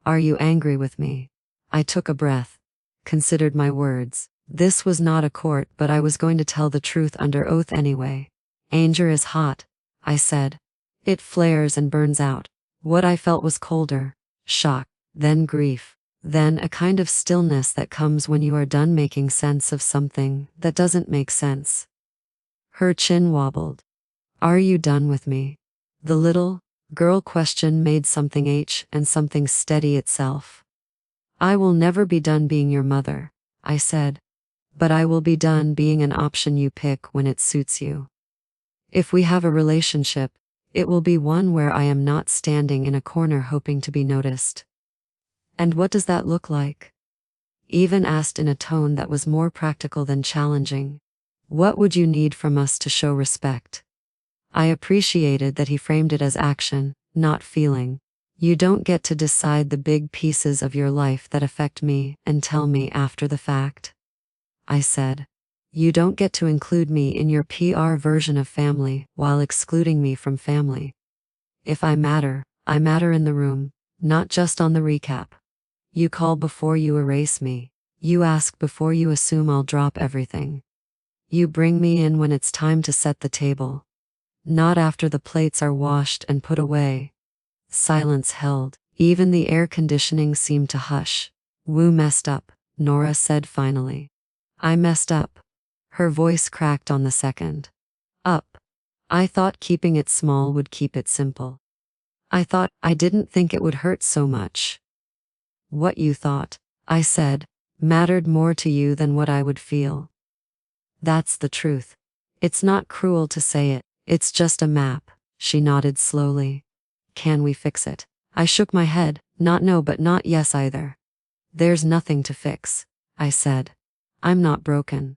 "Are you angry with me?" I took a breath, considered my words. This was not a court, but I was going to tell the truth under oath anyway. "Anger is hot," I said. "It flares and burns out." What I felt was colder, shock, then grief, then a kind of stillness that comes when you are done making sense of something that doesn't make sense. Her chin wobbled. "Are you done with me?" The little girl question made something ache and something steady itself. "I will never be done being your mother," I said. "But I will be done being an option you pick when it suits you. If we have a relationship, it will be one where I am not standing in a corner hoping to be noticed." "And what does that look like?" Even asked in a tone that was more practical than challenging. "What would you need from us to show respect?" I appreciated that he framed it as action, not feeling. "You don't get to decide the big pieces of your life that affect me and tell me after the fact," I said. "You don't get to include me in your PR version of family while excluding me from family. If I matter in the room, not just on the recap. You call before you erase me. You ask before you assume I'll drop everything. You bring me in when it's time to set the table, not after the plates are washed and put away." Silence held. Even the air conditioning seemed to hush. Woo messed up, Nora said finally. I messed up. Her voice cracked on the second. Up. I thought keeping it small would keep it simple. I didn't think it would hurt so much. What you thought, I said, mattered more to you than what I would feel. That's the truth. It's not cruel to say it, it's just a map, she nodded slowly. Can we fix it? I shook my head, not no but not yes either. There's nothing to fix, I said. I'm not broken.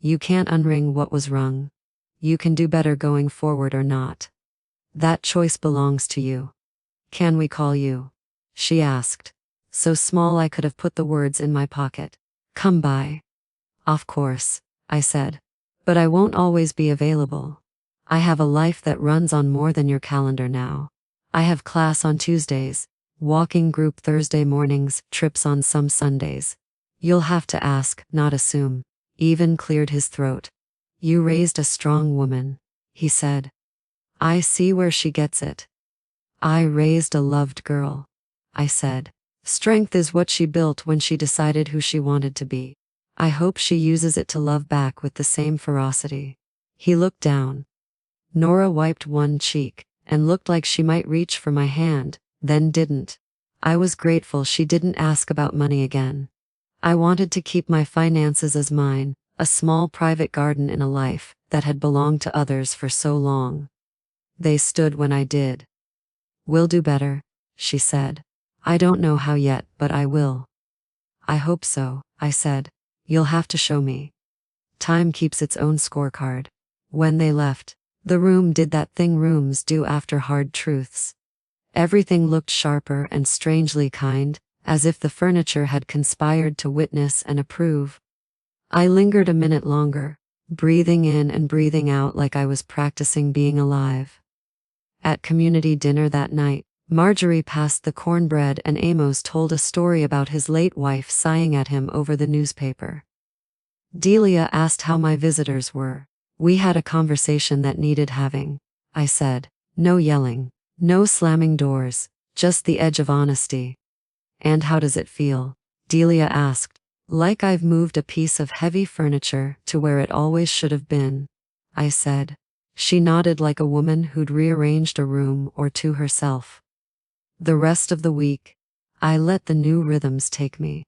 You can't unring what was wrong. You can do better going forward or not. That choice belongs to you. Can we call you? She asked, so small I could have put the words in my pocket. Come by. Of course, I said. But I won't always be available. I have a life that runs on more than your calendar now. I have class on Tuesdays, walking group Thursday mornings, trips on some Sundays. You'll have to ask, not assume. Even cleared his throat. You raised a strong woman, he said. I see where she gets it. I raised a loved girl, I said. Strength is what she built when she decided who she wanted to be. I hope she uses it to love back with the same ferocity. He looked down. Nora wiped one cheek and looked like she might reach for my hand, then didn't. I was grateful she didn't ask about money again. I wanted to keep my finances as mine, a small private garden in a life that had belonged to others for so long. They stood when I did. We'll do better, she said. I don't know how yet, but I will. I hope so, I said. You'll have to show me. Time keeps its own scorecard. When they left, the room did that thing rooms do after hard truths. Everything looked sharper and strangely kind, as if the furniture had conspired to witness and approve. I lingered a minute longer, breathing in and breathing out like I was practicing being alive. At community dinner that night, Marjorie passed the cornbread and Amos told a story about his late wife sighing at him over the newspaper. Delia asked how my visitors were. We had a conversation that needed having, I said. No yelling, no slamming doors, just the edge of honesty. And how does it feel? Delia asked. Like I've moved a piece of heavy furniture to where it always should have been, I said. She nodded like a woman who'd rearranged a room or two herself. The rest of the week, I let the new rhythms take me.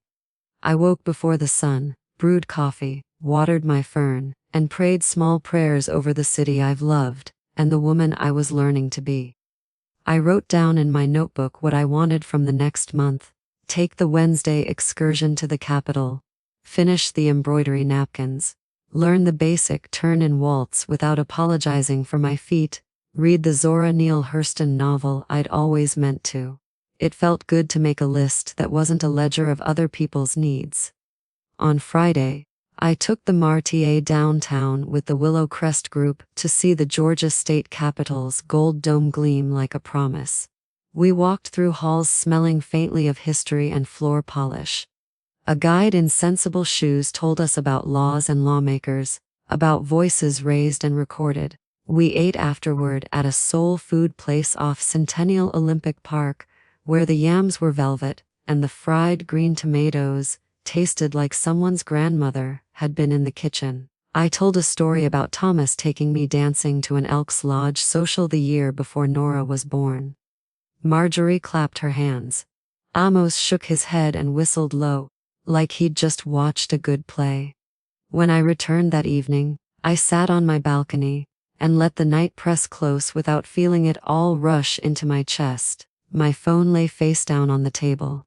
I woke before the sun, brewed coffee, watered my fern, and prayed small prayers over the city I've loved, and the woman I was learning to be. I wrote down in my notebook what I wanted from the next month. Take the Wednesday excursion to the capital. Finish the embroidery napkins. Learn the basic turn and waltz without apologizing for my feet. Read the Zora Neale Hurston novel I'd always meant to. It felt good to make a list that wasn't a ledger of other people's needs. On Friday, I took the MRTA downtown with the Willow Crest group to see the Georgia State Capitol's gold dome gleam like a promise. We walked through halls smelling faintly of history and floor polish. A guide in sensible shoes told us about laws and lawmakers, about voices raised and recorded. We ate afterward at a soul food place off Centennial Olympic Park, where the yams were velvet, and the fried green tomatoes tasted like someone's grandmother had been in the kitchen. I told a story about Thomas taking me dancing to an Elks Lodge social the year before Nora was born. Marjorie clapped her hands. Amos shook his head and whistled low, like he'd just watched a good play. When I returned that evening, I sat on my balcony and let the night press close without feeling it all rush into my chest. My phone lay face down on the table.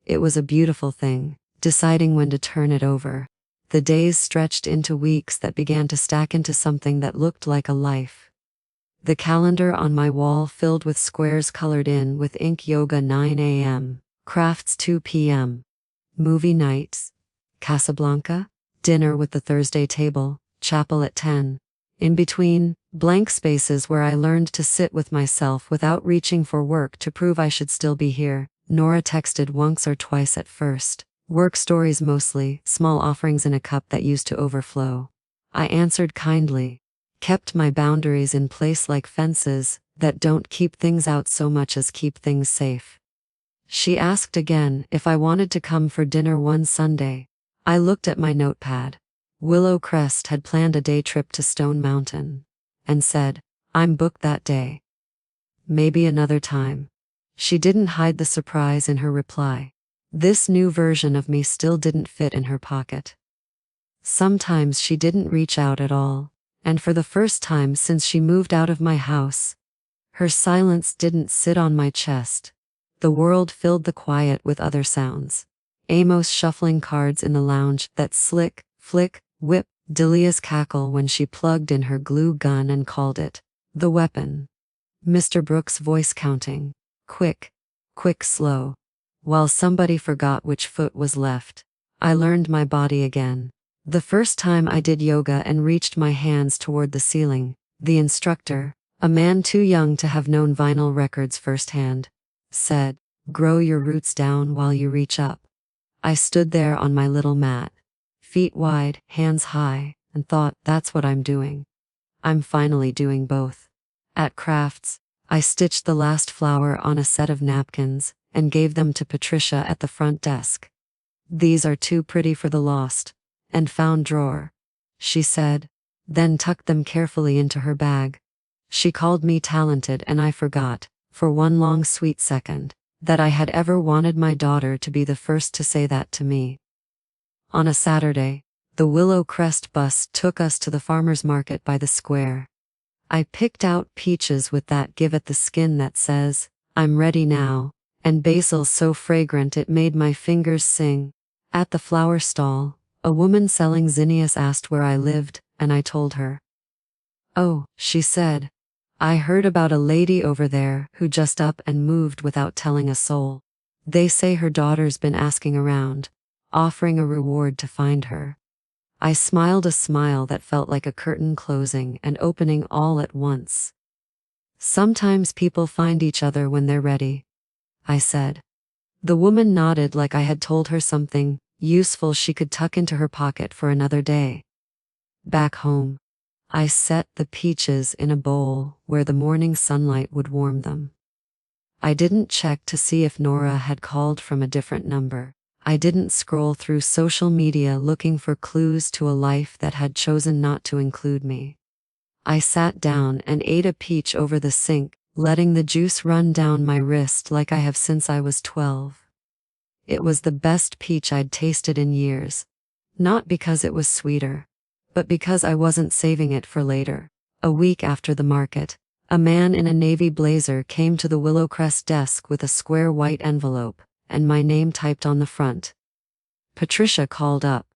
It was a beautiful thing, deciding when to turn it over. The days stretched into weeks that began to stack into something that looked like a life. The calendar on my wall filled with squares colored in with ink. Yoga 9 a.m., crafts 2 p.m., movie nights, Casablanca, dinner with the Thursday table, chapel at 10. In between, blank spaces where I learned to sit with myself without reaching for work to prove I should still be here. Nora texted once or twice at first. Work stories mostly, small offerings in a cup that used to overflow. I answered kindly, kept my boundaries in place like fences that don't keep things out so much as keep things safe. She asked again if I wanted to come for dinner one Sunday. I looked at my notepad. Willow Crest had planned a day trip to Stone Mountain. And said, I'm booked that day. Maybe another time. She didn't hide the surprise in her reply. This new version of me still didn't fit in her pocket. Sometimes she didn't reach out at all, and for the first time since she moved out of my house, her silence didn't sit on my chest. The world filled the quiet with other sounds. Amos shuffling cards in the lounge, that slick, flick, whip, Delia's cackle when she plugged in her glue gun and called it the weapon. Mr. Brooks' voice counting, quick, quick, slow. While somebody forgot which foot was left, I learned my body again. The first time I did yoga and reached my hands toward the ceiling, the instructor, a man too young to have known vinyl records firsthand, said, grow your roots down while you reach up. I stood there on my little mat, feet wide, hands high, and thought, that's what I'm doing. I'm finally doing both. At crafts, I stitched the last flower on a set of napkins and gave them to Patricia at the front desk. These are too pretty for the lost and found drawer, she said, then tucked them carefully into her bag. She called me talented, and I forgot, for one long sweet second, that I had ever wanted my daughter to be the first to say that to me. On a Saturday, the Willow Crest bus took us to the farmer's market by the square. I picked out peaches with that give at the skin that says, I'm ready now, and basil so fragrant it made my fingers sing. At the flower stall, a woman selling zinnias asked where I lived, and I told her. Oh, she said, I heard about a lady over there who just up and moved without telling a soul. They say her daughter's been asking around, offering a reward to find her. I smiled a smile that felt like a curtain closing and opening all at once. Sometimes people find each other when they're ready, I said. The woman nodded like I had told her something useful she could tuck into her pocket for another day. Back home, I set the peaches in a bowl where the morning sunlight would warm them. I didn't check to see if Nora had called from a different number. I didn't scroll through social media looking for clues to a life that had chosen not to include me. I sat down and ate a peach over the sink, letting the juice run down my wrist like I have since I was 12. It was the best peach I'd tasted in years, not because it was sweeter, but because I wasn't saving it for later. A week after the market, a man in a navy blazer came to the Willow Crest desk with a square white envelope, and my name typed on the front. Patricia called up.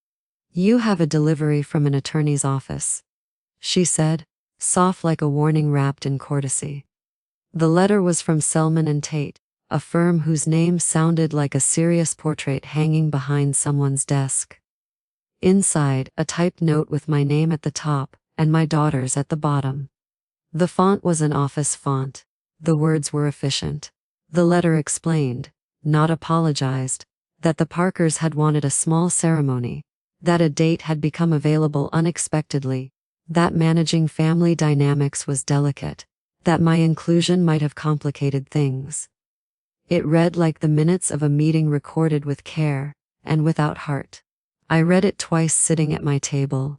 You have a delivery from an attorney's office, she said, soft like a warning wrapped in courtesy. The letter was from Selman and Tate, a firm whose name sounded like a serious portrait hanging behind someone's desk. Inside, a typed note with my name at the top and my daughter's at the bottom. The font was an office font. The words were efficient. The letter explained, not apologized, that the Parkers had wanted a small ceremony, that a date had become available unexpectedly, that managing family dynamics was delicate, that my inclusion might have complicated things. It read like the minutes of a meeting recorded with care and without heart. I read it twice sitting at my table,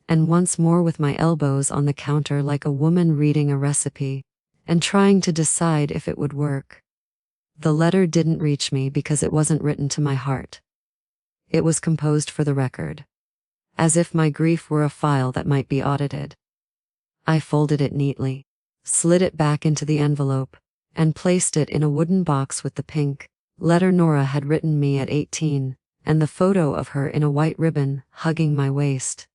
and once more with my elbows on the counter like a woman reading a recipe and trying to decide if it would work. The letter didn't reach me because it wasn't written to my heart. It was composed for the record, as if my grief were a file that might be audited. I folded it neatly, slid it back into the envelope, and placed it in a wooden box with the pink letter Nora had written me at 18, and the photo of her in a white ribbon hugging my waist.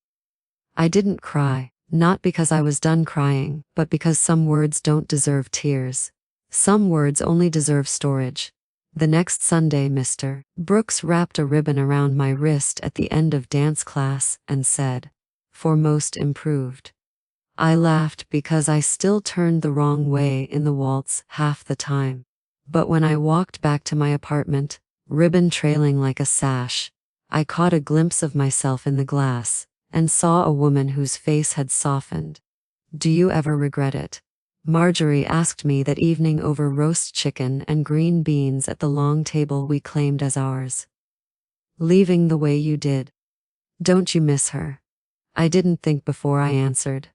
I didn't cry, not because I was done crying, but because some words don't deserve tears. Some words only deserve storage. The next Sunday, Mr. Brooks wrapped a ribbon around my wrist at the end of dance class and said, "For most improved." I laughed because I still turned the wrong way in the waltz half the time. But when I walked back to my apartment, ribbon trailing like a sash, I caught a glimpse of myself in the glass and saw a woman whose face had softened. Do you ever regret it? Marjorie asked me that evening over roast chicken and green beans at the long table we claimed as ours. Leaving the way you did. Don't you miss her? I didn't think before I answered.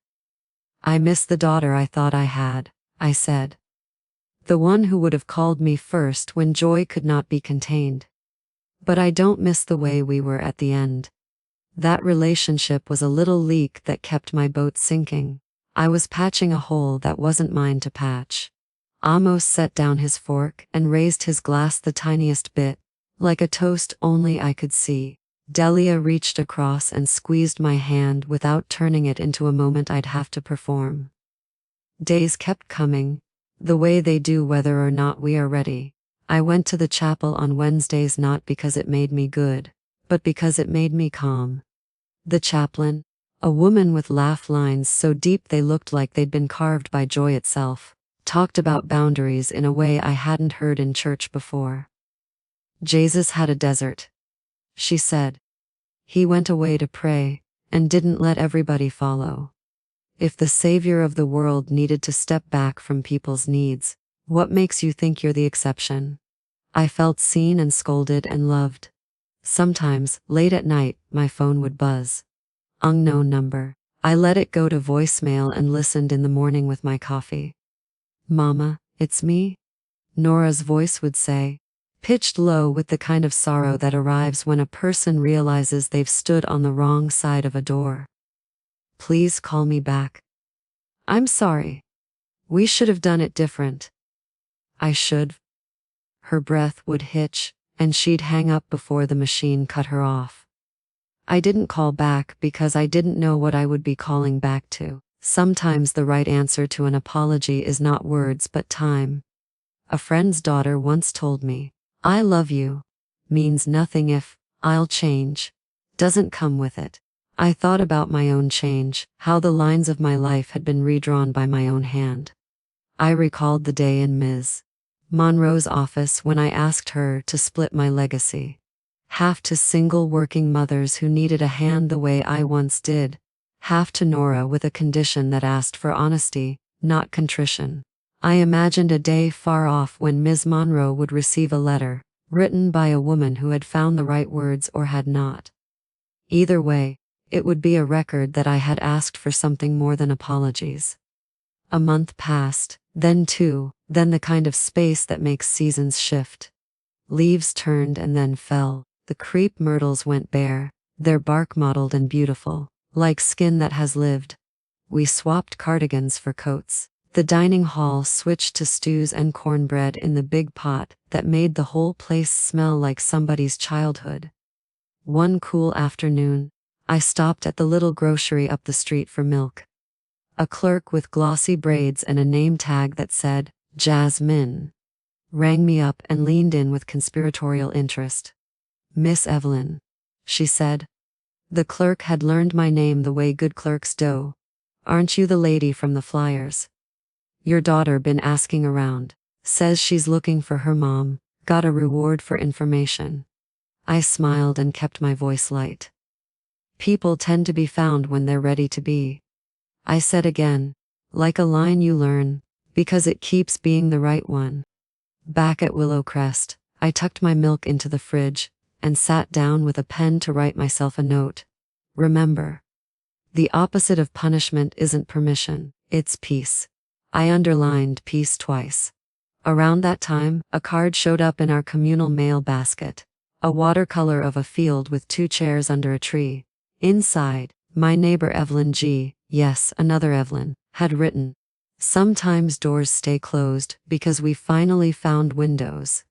I miss the daughter I thought I had, I said. The one who would have called me first when joy could not be contained. But I don't miss the way we were at the end. That relationship was a little leak that kept my boat sinking. I was patching a hole that wasn't mine to patch. Amos set down his fork and raised his glass the tiniest bit, like a toast only I could see. Delia reached across and squeezed my hand without turning it into a moment I'd have to perform. Days kept coming, the way they do whether or not we are ready. I went to the chapel on Wednesdays not because it made me good, but because it made me calm. The chaplain, a woman with laugh lines so deep they looked like they'd been carved by joy itself, talked about boundaries in a way I hadn't heard in church before. Jesus had a desert, she said. He went away to pray, and didn't let everybody follow. If the savior of the world needed to step back from people's needs, what makes you think you're the exception? I felt seen and scolded and loved. Sometimes, late at night, my phone would buzz. Unknown number. I let it go to voicemail and listened in the morning with my coffee. Mama, it's me? Nora's voice would say, pitched low with the kind of sorrow that arrives when a person realizes they've stood on the wrong side of a door. Please call me back. I'm sorry. We should have done it different. I should. Her breath would hitch, and she'd hang up before the machine cut her off. I didn't call back because I didn't know what I would be calling back to. Sometimes the right answer to an apology is not words but time. A friend's daughter once told me, I love you means nothing if I'll change doesn't come with it. I thought about my own change, how the lines of my life had been redrawn by my own hand. I recalled the day in Ms. Monroe's office when I asked her to split my legacy. Half to single working mothers who needed a hand the way I once did, half to Nora with a condition that asked for honesty, not contrition. I imagined a day far off when Ms. Monroe would receive a letter, written by a woman who had found the right words or had not. Either way, it would be a record that I had asked for something more than apologies. A month passed, then two, then the kind of space that makes seasons shift. Leaves turned and then fell. The crepe myrtles went bare, their bark mottled and beautiful, like skin that has lived. We swapped cardigans for coats. The dining hall switched to stews and cornbread in the big pot that made the whole place smell like somebody's childhood. One cool afternoon, I stopped at the little grocery up the street for milk. A clerk with glossy braids and a name tag that said, Jasmine, rang me up and leaned in with conspiratorial interest. Miss Evelyn, she said. The clerk had learned my name the way good clerks do. Aren't you the lady from the flyers? Your daughter been asking around, says she's looking for her mom, got a reward for information. I smiled and kept my voice light. People tend to be found when they're ready to be. I said again, like a line you learn, because it keeps being the right one. Back at Willow Crest, I tucked my milk into the fridge and sat down with a pen to write myself a note. Remember, the opposite of punishment isn't permission, it's peace. I underlined peace twice. Around that time, a card showed up in our communal mail basket. A watercolor of a field with 2 chairs under a tree. Inside, my neighbor Evelyn G., yes, another Evelyn, had written, sometimes doors stay closed because we finally found windows.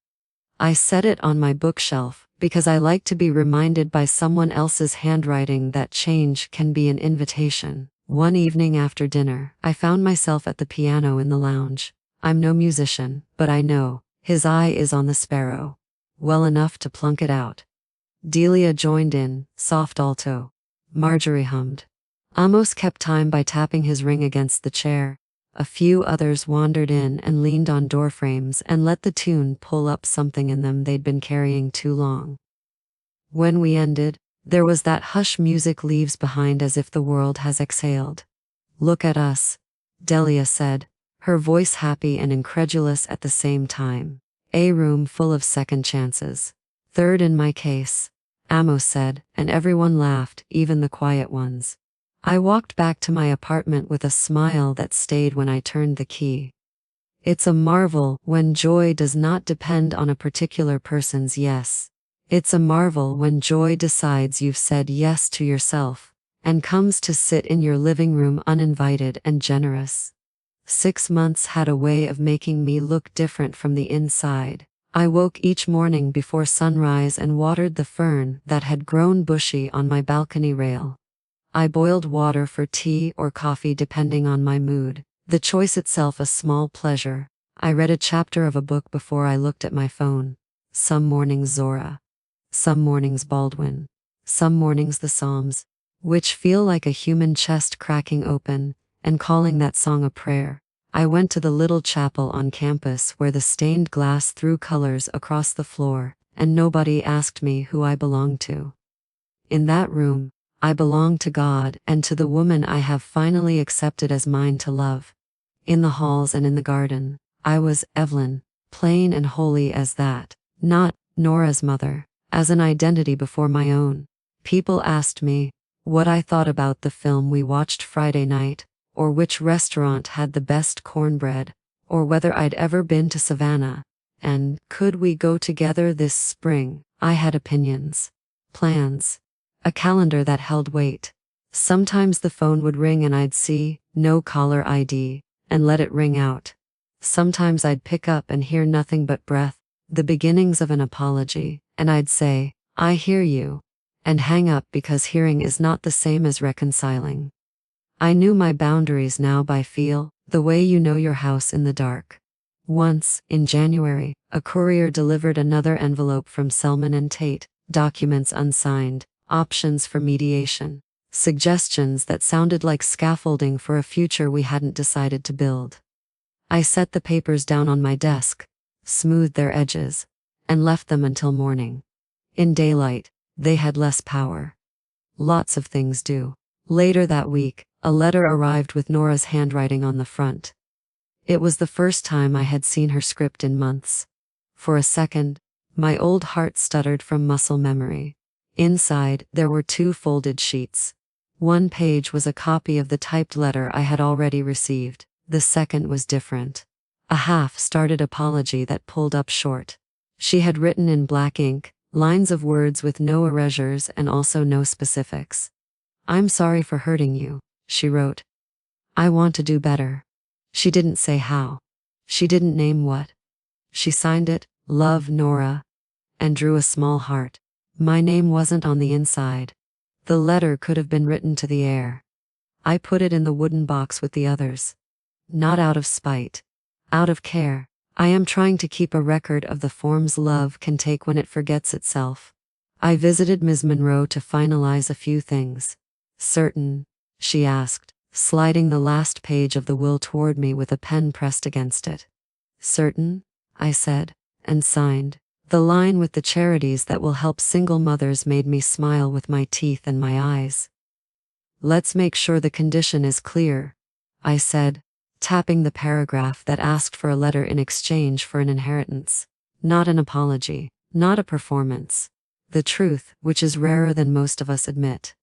I set it on my bookshelf because I like to be reminded by someone else's handwriting that change can be an invitation. One evening after dinner, I found myself at the piano in the lounge. I'm no musician, but I know his eye is on the sparrow. Well enough to plunk it out. Delia joined in, soft alto. Marjorie hummed. Amos kept time by tapping his ring against the chair. A few others wandered in and leaned on doorframes and let the tune pull up something in them they'd been carrying too long. When we ended, there was that hush music leaves behind as if the world has exhaled. Look at us, Delia said, her voice happy and incredulous at the same time. A room full of second chances. Third in my case, Amos said, and everyone laughed, even the quiet ones. I walked back to my apartment with a smile that stayed when I turned the key. It's a marvel when joy does not depend on a particular person's yes. It's a marvel when joy decides you've said yes to yourself, and comes to sit in your living room uninvited and generous. 6 months had a way of making me look different from the inside. I woke each morning before sunrise and watered the fern that had grown bushy on my balcony rail. I boiled water for tea or coffee depending on my mood, the choice itself a small pleasure. I read a chapter of a book before I looked at my phone. Some mornings Zora. Some mornings Baldwin. Some mornings the Psalms, which feel like a human chest cracking open and calling that song a prayer. I went to the little chapel on campus where the stained glass threw colors across the floor, and nobody asked me who I belonged to. In that room, I belonged to God and to the woman I have finally accepted as mine to love. In the halls and in the garden, I was Evelyn, plain and holy as that, not Nora's mother, as an identity before my own. People asked me what I thought about the film we watched Friday night, or which restaurant had the best cornbread, or whether I'd ever been to Savannah, and could we go together this spring. I had opinions, plans, a calendar that held weight. Sometimes the phone would ring and I'd see no caller ID and let it ring out. Sometimes I'd pick up and hear nothing but breath, the beginnings of an apology, and I'd say, "I hear you," and hang up because hearing is not the same as reconciling. I knew my boundaries now by feel, the way you know your house in the dark. Once, in January, a courier delivered another envelope from Selman and Tate, documents unsigned, options for mediation, suggestions that sounded like scaffolding for a future we hadn't decided to build. I set the papers down on my desk, smoothed their edges, and left them until morning. In daylight, they had less power. Lots of things do. Later that week, a letter arrived with Nora's handwriting on the front. It was the first time I had seen her script in months. For a second, my old heart stuttered from muscle memory. Inside, there were 2 folded sheets. One page was a copy of the typed letter I had already received. The second was different. A half-started apology that pulled up short. She had written in black ink, lines of words with no erasures and also no specifics. "I'm sorry for hurting you," she wrote. "I want to do better." She didn't say how. She didn't name what. She signed it, "Love, Nora," and drew a small heart. My name wasn't on the inside. The letter could have been written to the air. I put it in the wooden box with the others. Not out of spite. Out of care. I am trying to keep a record of the forms love can take when it forgets itself. I visited Ms. Monroe to finalize a few things. "Certain?" she asked, sliding the last page of the will toward me with a pen pressed against it. "Certain?" I said, and signed. The line with the charities that will help single mothers made me smile with my teeth and my eyes. "Let's make sure the condition is clear," I said, tapping the paragraph that asked for a letter in exchange for an inheritance. Not an apology, not a performance. The truth, which is rarer than most of us admit.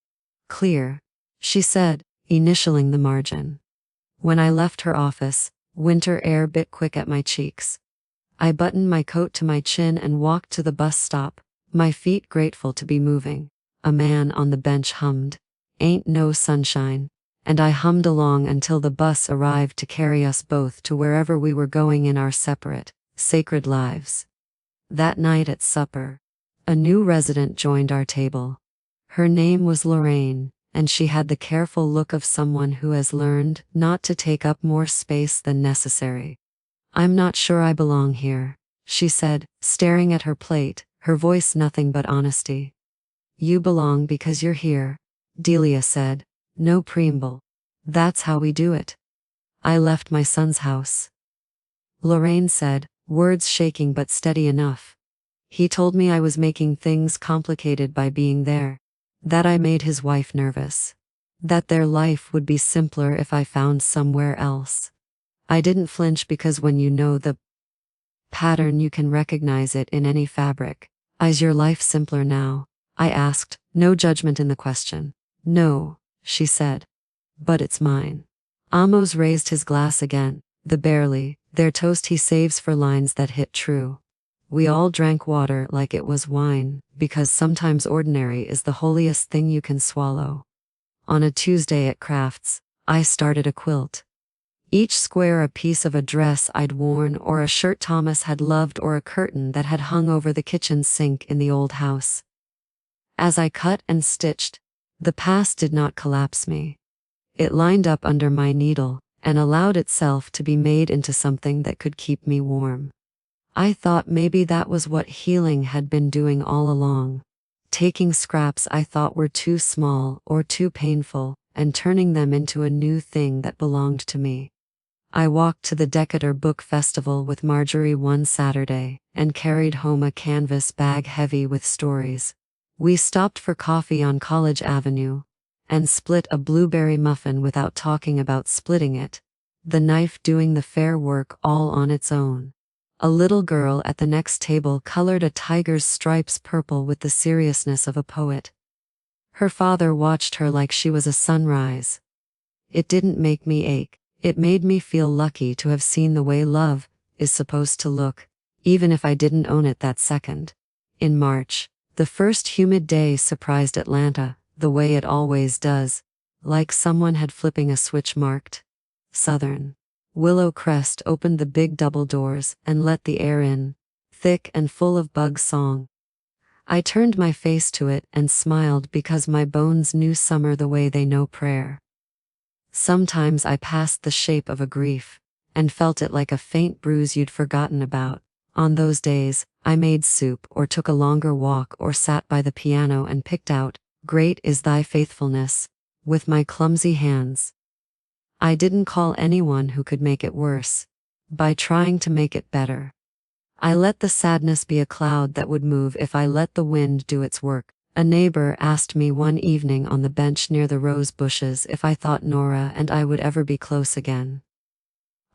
"Clear," she said, initialing the margin. When I left her office, winter air bit quick at my cheeks. I buttoned my coat to my chin and walked to the bus stop, my feet grateful to be moving. A man on the bench hummed, "Ain't No Sunshine," and I hummed along until the bus arrived to carry us both to wherever we were going in our separate, sacred lives. That night at supper, a new resident joined our table. Her name was Lorraine, and she had the careful look of someone who has learned not to take up more space than necessary. "I'm not sure I belong here," she said, staring at her plate, her voice nothing but honesty. "You belong because you're here," Delia said, no preamble. "That's how we do it. I left my son's house." Lorraine said, words shaking but steady enough. "He told me I was making things complicated by being there. That I made his wife nervous. That their life would be simpler if I found somewhere else." I didn't flinch because when you know the pattern you can recognize it in any fabric. Is your life simpler now? I asked, no judgment in the question. No, she said. But it's mine. Amos raised his glass again, the barely, their toast he saves for lines that hit true. We all drank water like it was wine, because sometimes ordinary is the holiest thing you can swallow. On a Tuesday at Crafts, I started a quilt. Each square a piece of a dress I'd worn or a shirt Thomas had loved or a curtain that had hung over the kitchen sink in the old house. As I cut and stitched, the past did not collapse me. It lined up under my needle and allowed itself to be made into something that could keep me warm. I thought maybe that was what healing had been doing all along, taking scraps I thought were too small or too painful and turning them into a new thing that belonged to me. I walked to the Decatur Book Festival with Marjorie one Saturday and carried home a canvas bag heavy with stories. We stopped for coffee on College Avenue and split a blueberry muffin without talking about splitting it, the knife doing the fair work all on its own. A little girl at the next table colored a tiger's stripes purple with the seriousness of a poet. Her father watched her like she was a sunrise. It didn't make me ache. It made me feel lucky to have seen the way love is supposed to look, even if I didn't own it that second. In March, the first humid day surprised Atlanta, the way it always does, like someone had flipping a switch marked Southern. Willow Crest opened the big double doors and let the air in, thick and full of bug song. I turned my face to it and smiled because my bones knew summer the way they know prayer. Sometimes I passed the shape of a grief and felt it like a faint bruise you'd forgotten about. On those days, I made soup or took a longer walk or sat by the piano and picked out, "Great is thy faithfulness," with my clumsy hands. I didn't call anyone who could make it worse by trying to make it better. I let the sadness be a cloud that would move if I let the wind do its work. A neighbor asked me one evening on the bench near the rose bushes if I thought Nora and I would ever be close again.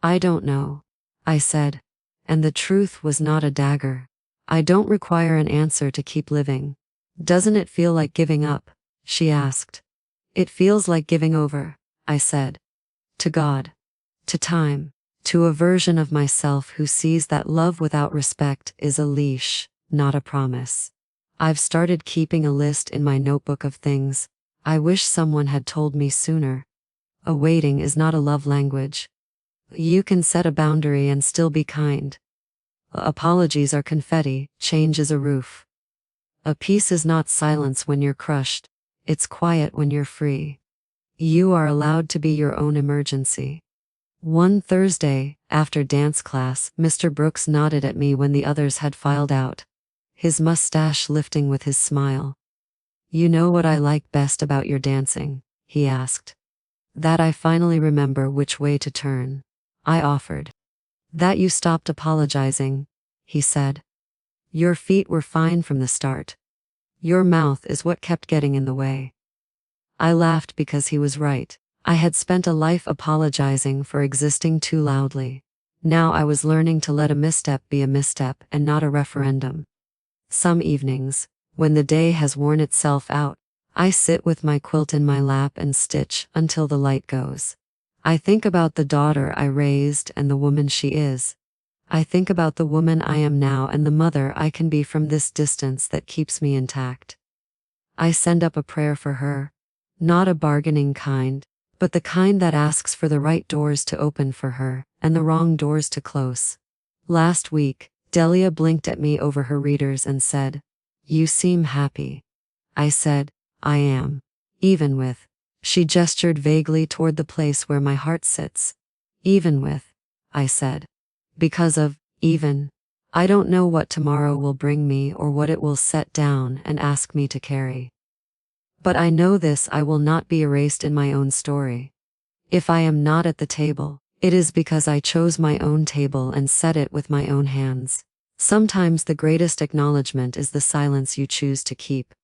I don't know, I said, and the truth was not a dagger. I don't require an answer to keep living. Doesn't it feel like giving up? She asked. It feels like giving over, I said. To God. To time. To a version of myself who sees that love without respect is a leash, not a promise. I've started keeping a list in my notebook of things I wish someone had told me sooner. A waiting is not a love language. You can set a boundary and still be kind. Apologies are confetti, change is a roof. A peace is not silence when you're crushed, it's quiet when you're free. You are allowed to be your own emergency. One Thursday, after dance class, Mr. Brooks nodded at me when the others had filed out, his mustache lifting with his smile. "You know what I like best about your dancing?" he asked. "That I finally remember which way to turn," I offered. "That you stopped apologizing," he said. "Your feet were fine from the start. Your mouth is what kept getting in the way." I laughed because he was right. I had spent a life apologizing for existing too loudly. Now I was learning to let a misstep be a misstep and not a referendum. Some evenings, when the day has worn itself out, I sit with my quilt in my lap and stitch until the light goes. I think about the daughter I raised and the woman she is. I think about the woman I am now and the mother I can be from this distance that keeps me intact. I send up a prayer for her, not a bargaining kind, but the kind that asks for the right doors to open for her and the wrong doors to close. Last week, Delia blinked at me over her readers and said, "You seem happy." I said, "I am. Even with." She gestured vaguely toward the place where my heart sits. "Even with," I said. "Because of, even. I don't know what tomorrow will bring me or what it will set down and ask me to carry. But I know this: I will not be erased in my own story. If I am not at the table, it is because I chose my own table and set it with my own hands. Sometimes the greatest acknowledgement is the silence you choose to keep.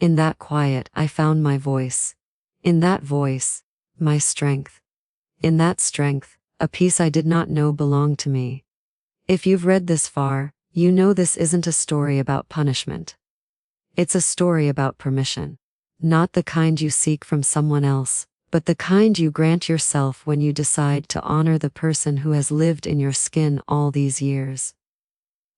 In that quiet, I found my voice. In that voice, my strength. In that strength, a piece I did not know belonged to me. If you've read this far, you know this isn't a story about punishment. It's a story about permission. Not the kind you seek from someone else, but the kind you grant yourself when you decide to honor the person who has lived in your skin all these years.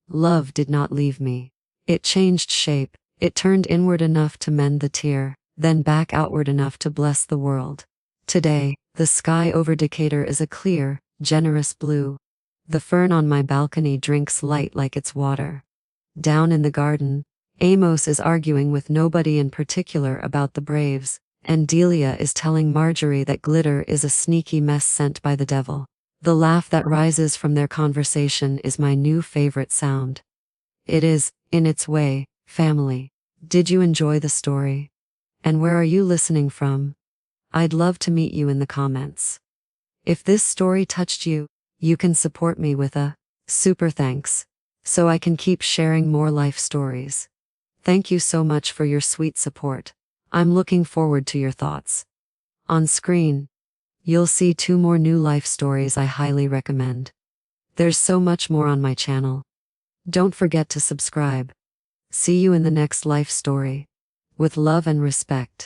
Love did not leave me. It changed shape, it turned inward enough to mend the tear, then back outward enough to bless the world. Today, the sky over Decatur is a clear, generous blue. The fern on my balcony drinks light like it's water. Down in the garden, Amos is arguing with nobody in particular about the Braves, and Delia is telling Marjorie that glitter is a sneaky mess sent by the devil. The laugh that rises from their conversation is my new favorite sound. It is, in its way, family. Did you enjoy the story? And where are you listening from? I'd love to meet you in the comments. If this story touched you, you can support me with a super thanks, so I can keep sharing more life stories. Thank you so much for your sweet support. I'm looking forward to your thoughts. On screen, you'll see 2 more new life stories I highly recommend. There's so much more on my channel. Don't forget to subscribe. See you in the next life story. With love and respect.